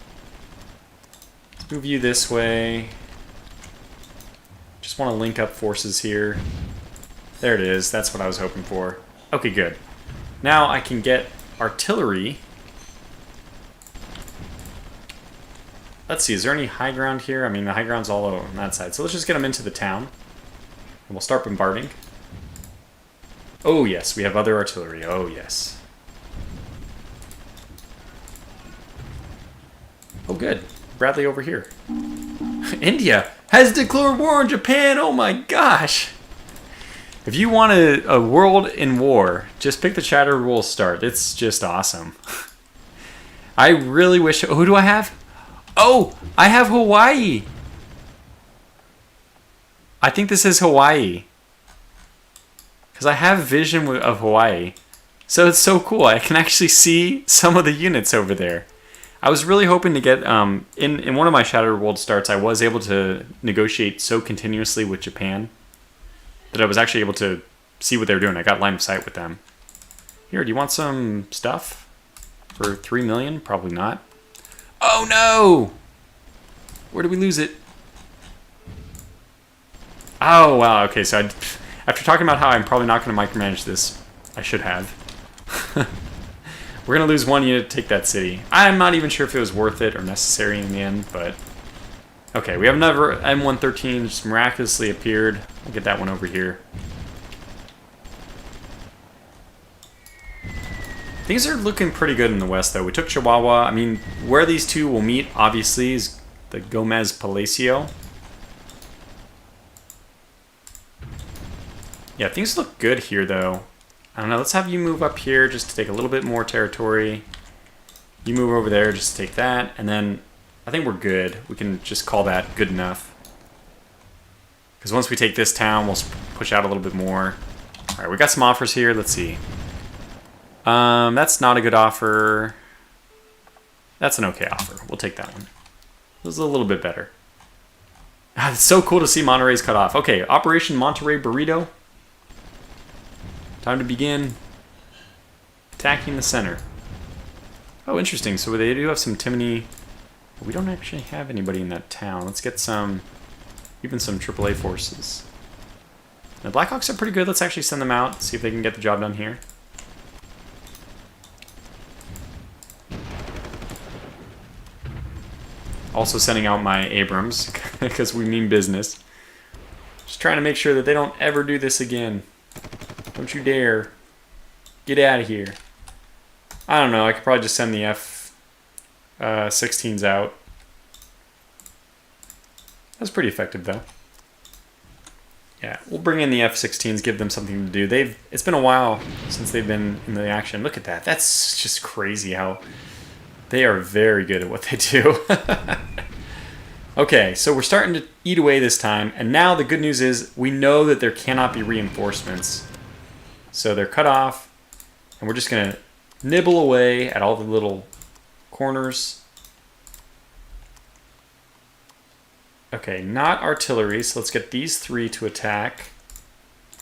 Speaker 1: Let's move you this way. Just want to link up forces here. There it is. That's what I was hoping for. Okay, good. Now I can get artillery. Let's see, is there any high ground here? I mean, the high ground's all over on that side. So let's just get them into the town. And we'll start bombarding. Oh, yes, we have other artillery. Oh, yes. Oh, good. Bradley over here. India has declared war on Japan. Oh, my gosh. If you want a world in war, just pick the Chatter Rule start. It's just awesome. I really wish... Who do I have? Oh, I have Hawaii. I think this is Hawaii. Because I have vision of Hawaii. So it's so cool. I can actually see some of the units over there. I was really hoping to get... in one of my Shattered World starts, I was able to negotiate so continuously with Japan that I was actually able to see what they were doing. I got line of sight with them. Here, do you want some stuff? For 3 million? Probably not. Oh no! Where did we lose it? Oh wow, okay, so after talking about how I'm probably not going to micromanage this, I should have. We're going to lose 1 unit to take that city. I'm not even sure if it was worth it or necessary in the end, but... Okay, we have another M113 just miraculously appeared. I'll get that one over here. Things are looking pretty good in the west, though. We took Chihuahua. I mean, where these two will meet, obviously, is the Gomez Palacio. Yeah, things look good here, though. I don't know. Let's have you move up here just to take a little bit more territory. You move over there just to take that. And then I think we're good. We can just call that good enough. Because once we take this town, we'll push out a little bit more. All right, we got some offers here. Let's see. That's not a good offer. That's an okay offer. We'll take that one. This is a little bit better. It's so cool to see Monterey's cut off. Okay, Operation Monterey Burrito. Time to begin attacking the center. Oh, interesting. So they do have some Timony. But we don't actually have anybody in that town. Let's get some, even some AAA forces. The Blackhawks are pretty good. Let's actually send them out, see if they can get the job done here. Also sending out my Abrams, because we mean business. Just trying to make sure that they don't ever do this again. Don't you dare. Get out of here. I don't know. I could probably just send the F-16s out. That's pretty effective, though. Yeah, we'll bring in the F-16s, give them something to do. It's been a while since they've been in the action. Look at that. That's just crazy how they are very good at what they do. Okay, so we're starting to eat away this time, and now the good news is we know that there cannot be reinforcements. So they're cut off, and we're just going to nibble away at all the little corners. Okay, not artillery, so let's get these 3 to attack.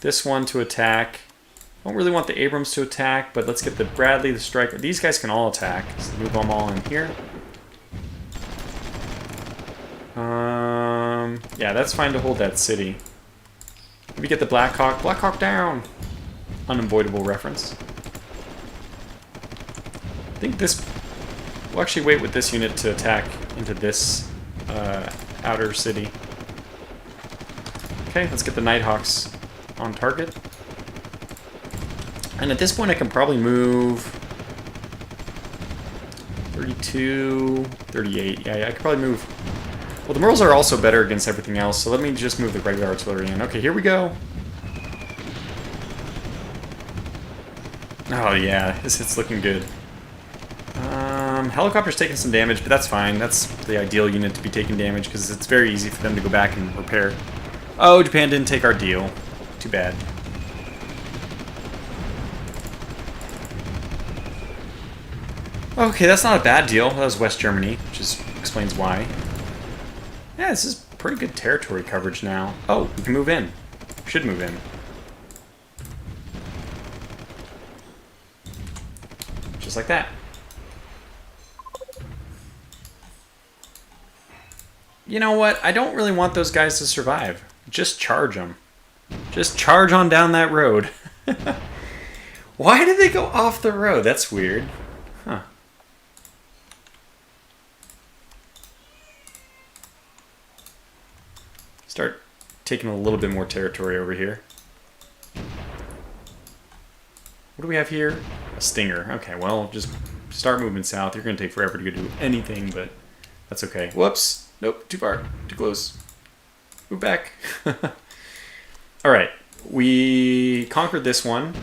Speaker 1: This one to attack. I don't really want the Abrams to attack, but let's get the Bradley, the Striker. These guys can all attack. So move them all in here. Yeah, that's fine to hold that city. Maybe get the Black Hawk. Black Hawk down! Unavoidable reference. I think this... We'll actually wait with this unit to attack into this outer city. Okay, let's get the Nighthawks on target. And at this point I can probably move 32, 38. Yeah, I could probably move... Well, the Merles are also better against everything else, so let me just move the regular artillery in. Okay, here we go. Oh yeah, it's looking good. Helicopter's taking some damage, but that's fine. That's the ideal unit to be taking damage, because it's very easy for them to go back and repair. Oh, Japan didn't take our deal. Too bad. Okay, that's not a bad deal. That was West Germany, which explains why. Yeah, this is pretty good territory coverage now. Oh, we can move in. We should move in. Just like that. You know what? I don't really want those guys to survive. Just charge them. Just charge on down that road. Why did they go off the road? That's weird. Huh. Start taking a little bit more territory over here. What do we have here? A Stinger. Okay, well, just start moving south. You're going to take forever to do anything, but that's okay. Whoops. Nope, too far. Too close. Move back. Alright, we conquered this one,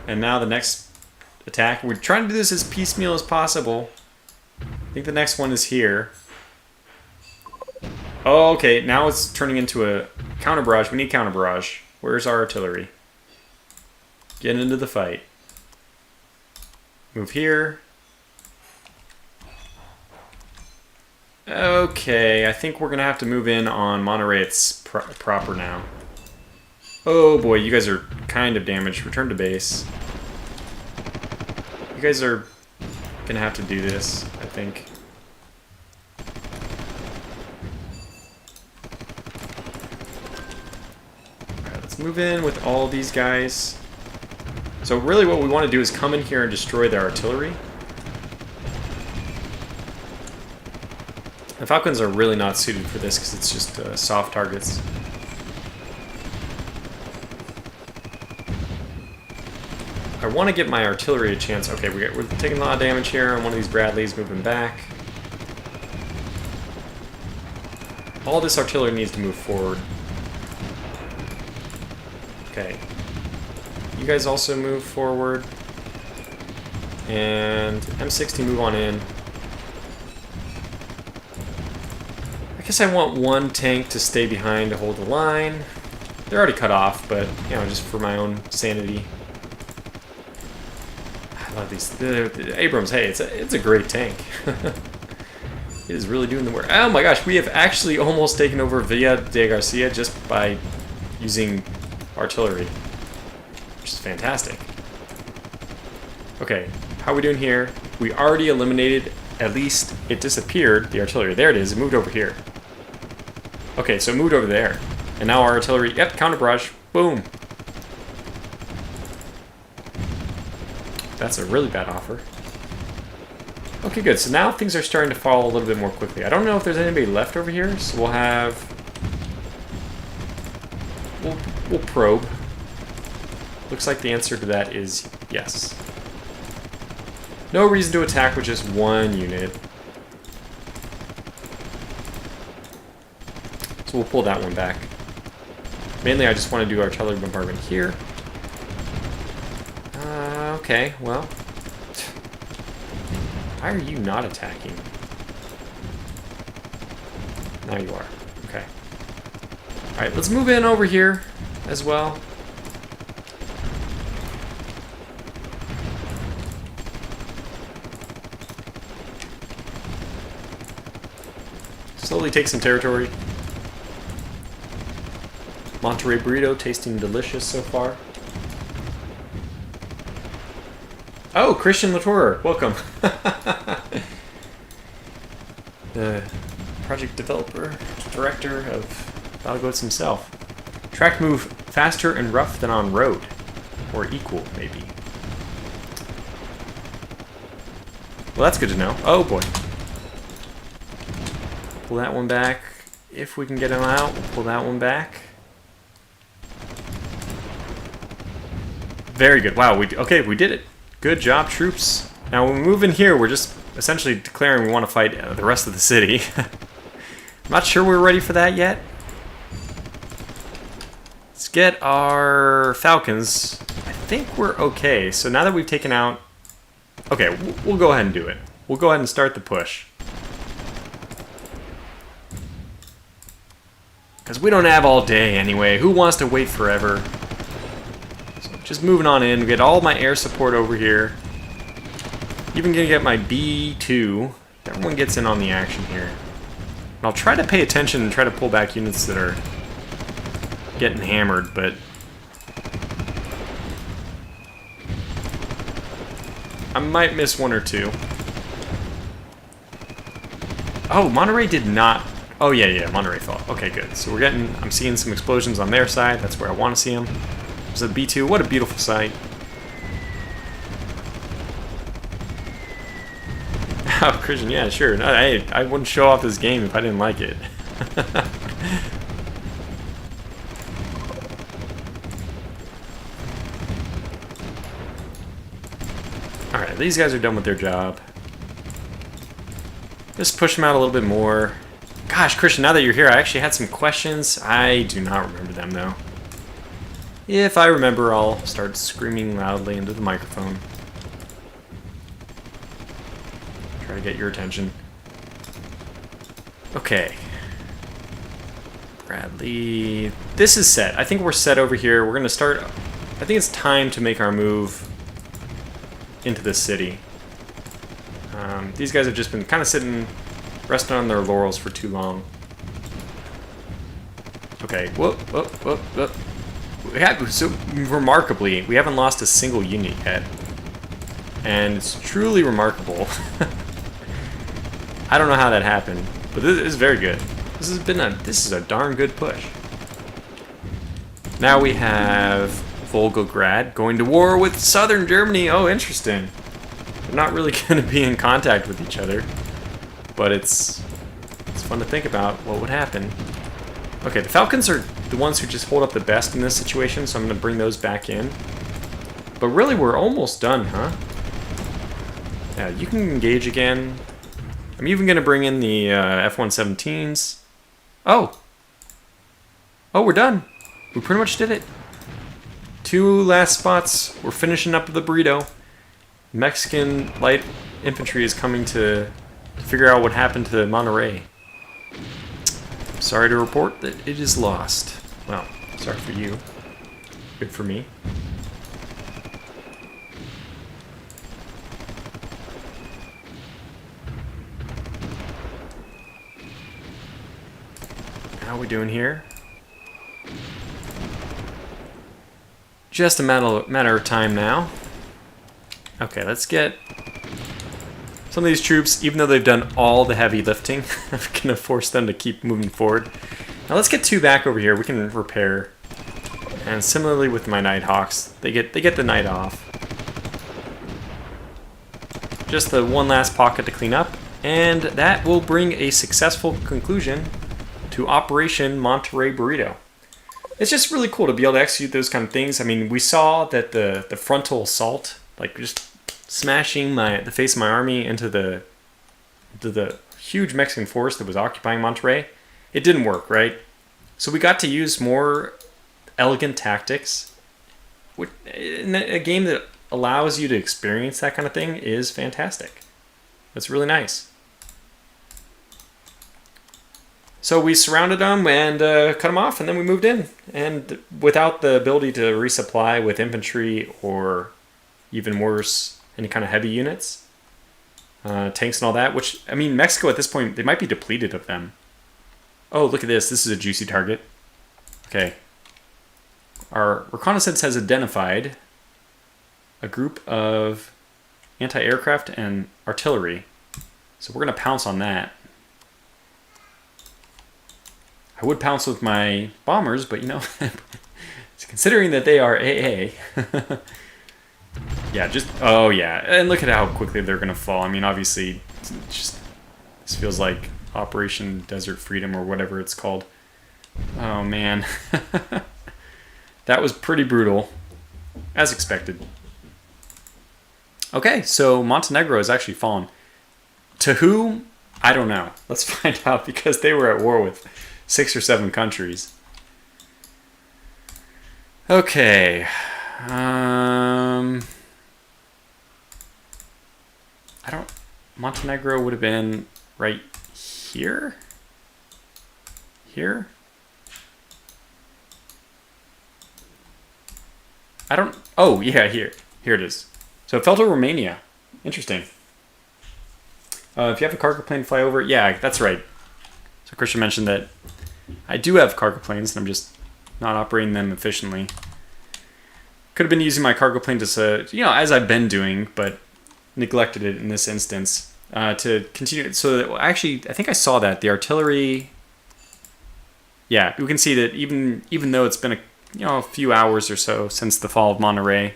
Speaker 1: and now the next attack. We're trying to do this as piecemeal as possible. I think the next one is here. Oh, okay, now it's turning into a counter barrage. We need counter barrage. Where's our artillery? Get into the fight. Move here. Okay, I think we're going to have to move in on Monterey. It's proper now. Oh boy, you guys are kind of damaged. Return to base. You guys are going to have to do this, I think. Alright, let's move in with all these guys. So really what we want to do is come in here and destroy their artillery. The Falcons are really not suited for this because it's just soft targets. I want to give my artillery a chance. Okay, we're taking a lot of damage here on one of these Bradleys, moving back. All this artillery needs to move forward. Okay. You guys also move forward. And M60 move on in. I guess I want one tank to stay behind to hold the line. They're already cut off, but, you know, just for my own sanity. I love these. The Abrams, hey, it's a great tank. It is really doing the work. Oh my gosh, we have actually almost taken over Villa de Garcia just by using artillery, which is fantastic. Okay, how are we doing here? We already eliminated, at least it disappeared, the artillery. There it is, it moved over here. Okay, so it moved over there. And now our artillery, yep, counter barrage, boom. That's a really bad offer. Okay, good. So now things are starting to fall a little bit more quickly. I don't know if there's anybody left over here, so we'll have... We'll probe. Looks like the answer to that is yes. No reason to attack with just one unit. So we'll pull that one back. Mainly I just want to do artillery bombardment here. Okay, well. Why are you not attacking? Now you are. Okay. Alright, let's move in over here as well. Slowly take some territory. Monterey burrito tasting delicious so far. Oh, Christian Latour, welcome. The project developer, director of Battle himself. Track move faster and rough than on road. Or equal, maybe. Well, that's good to know. Oh, boy. Pull that one back. If we can get him out, we'll pull that one back. Very good. Wow, we did it. Good job, troops. Now, when we move in here, we're just essentially declaring we want to fight the rest of the city. I'm not sure we're ready for that yet. Let's get our Falcons. I think we're okay. So now that we've taken out... Okay, we'll go ahead and do it. We'll go ahead and start the push. Because we don't have all day anyway. Who wants to wait forever? So just moving on in. Get all my air support over here. Even gonna get my B2. Everyone gets in on the action here. And I'll try to pay attention and try to pull back units that are getting hammered, but I might miss one or two. Oh, Monterey did not. Oh yeah, Monterey fell. Okay, good. So I'm seeing some explosions on their side. That's where I want to see them. There's a B2. What a beautiful sight. Oh, Christian, yeah, sure. No, I wouldn't show off this game if I didn't like it. Alright, these guys are done with their job. Just push them out a little bit more. Gosh, Christian, now that you're here, I actually had some questions. I do not remember them, though. If I remember, I'll start screaming loudly into the microphone. Try to get your attention. Okay. Bradley. This is set. I think we're set over here. We're going to start... I think it's time to make our move into this city. These guys have just been kind of sitting, resting on their laurels for too long. Okay. Whoop. So, remarkably, we haven't lost a single unit yet. And it's truly remarkable. I don't know how that happened, but this is very good. This is a darn good push. Now we have Volgograd going to war with southern Germany. Oh, interesting. They're not really going to be in contact with each other, but it's fun to think about what would happen. Okay, the Falcons are the ones who just hold up the best in this situation, so I'm going to bring those back in. But really, we're almost done, huh? Yeah, you can engage again. I'm even going to bring in the F-117s. Oh, we're done. We pretty much did it. 2 last spots. We're finishing up the burrito. Mexican light infantry is coming to figure out what happened to Monterey. Sorry to report that it is lost. Well, sorry for you. Good for me. How are we doing here? Just a matter of time now. Okay, let's get some of these troops, even though they've done all the heavy lifting, I'm going to force them to keep moving forward. Now let's get 2 back over here. We can repair. And similarly with my Nighthawks, they get the night off. Just the one last pocket to clean up, and that will bring a successful conclusion to Operation Monterey Burrito. It's just really cool to be able to execute those kind of things. I mean, we saw that the frontal assault, like just smashing the face of my army into the huge Mexican force that was occupying Monterey. It didn't work, right? So we got to use more elegant tactics. In a game that allows you to experience that kind of thing is fantastic. That's really nice. So we surrounded them and cut them off, and then we moved in. And without the ability to resupply with infantry or even worse, any kind of heavy units, tanks and all that, which, I mean, Mexico at this point, they might be depleted of them. Oh, look at this. This is a juicy target. Okay. Our reconnaissance has identified a group of anti-aircraft and artillery. So we're going to pounce on that. I would pounce with my bombers, but you know, considering that they are AA. Yeah, oh yeah. And look at how quickly they're going to fall. I mean, obviously, this feels like Operation Desert Freedom or whatever it's called. Oh man. That was pretty brutal, as expected. Okay, so Montenegro has actually fallen. To whom? I don't know. Let's find out, because they were at war with 6 or 7 countries. Okay. Montenegro would have been right here? Here? Oh, yeah, here. Here it is. So it fell to Romania. Interesting. If you have a cargo plane fly over, yeah, that's right. So Christian mentioned that I do have cargo planes, and I'm just not operating them efficiently. Could have been using my cargo plane to, as I've been doing, but neglected it in this instance. To continue, so that, actually, I think I saw that the artillery. Yeah, we can see that even though it's been a few hours or so since the fall of Monterey,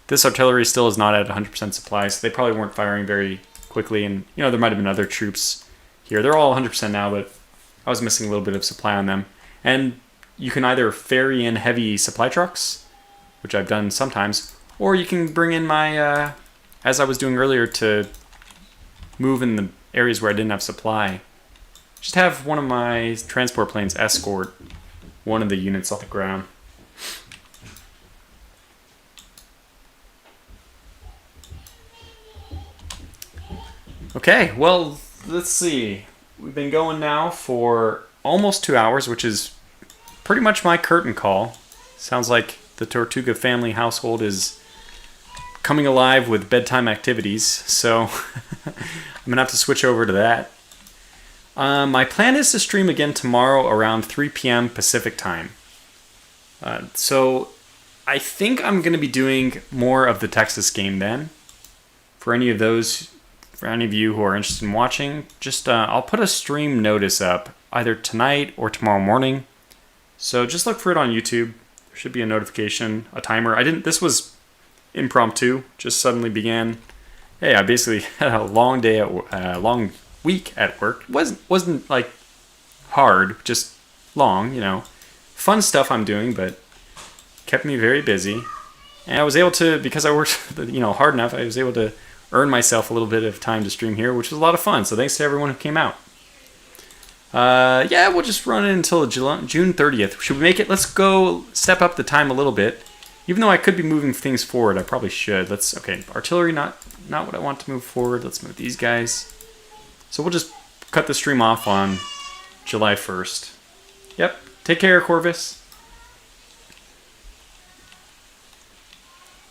Speaker 1: this artillery still is not at 100% supply, so they probably weren't firing very quickly, and there might have been other troops here. They're all 100% now, but I was missing a little bit of supply on them. And you can either ferry in heavy supply trucks, which I've done sometimes, or you can bring in my, as I was doing earlier, to move in the areas where I didn't have supply. Just have one of my transport planes escort one of the units off the ground. Okay, well, let's see. We've been going now for almost 2 hours, which is pretty much my curtain call. Sounds like the Tortuga family household is coming alive with bedtime activities, so I'm going to have to switch over to that. My plan is to stream again tomorrow around 3 p.m. Pacific time. So I think I'm going to be doing more of the Texas game then. For any of you who are interested in watching, just I'll put a stream notice up either tonight or tomorrow morning. So just look for it on YouTube. There should be a notification, a timer. This was impromptu, just suddenly began. Hey, I basically had a long day long week at work. Wasn't like hard, just long, Fun stuff I'm doing, but kept me very busy. And I was able to, because I worked hard enough, I was able to earn myself a little bit of time to stream here, which was a lot of fun. So thanks to everyone who came out. Yeah, we'll just run it until June 30th. Should we make it? Let's go step up the time a little bit. Even though I could be moving things forward, I probably should. Okay, artillery, not what I want to move forward. Let's move these guys. So we'll just cut the stream off on July 1st. Yep, take care, Corvus.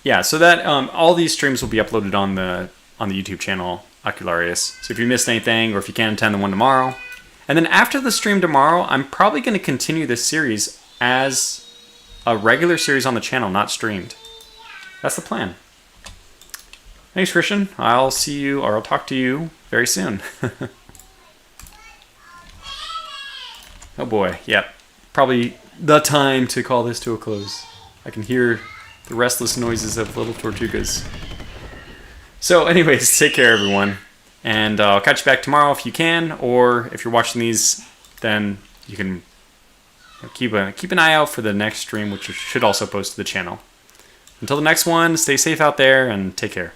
Speaker 1: Yeah, so that all these streams will be uploaded on the YouTube channel Ocularius. So if you missed anything, or if you can't attend the one tomorrow, and then after the stream tomorrow, I'm probably going to continue this series as a regular series on the channel, not streamed. That's the plan. Thanks, Christian. I'll see you, or I'll talk to you very soon. Oh boy, yep. Probably the time to call this to a close. I can hear the restless noises of little tortugas. So anyways, take care, everyone. And I'll catch you back tomorrow if you can, or if you're watching these, then you can keep an eye out for the next stream, which should also post to the channel. Until the next one, stay safe out there and take care.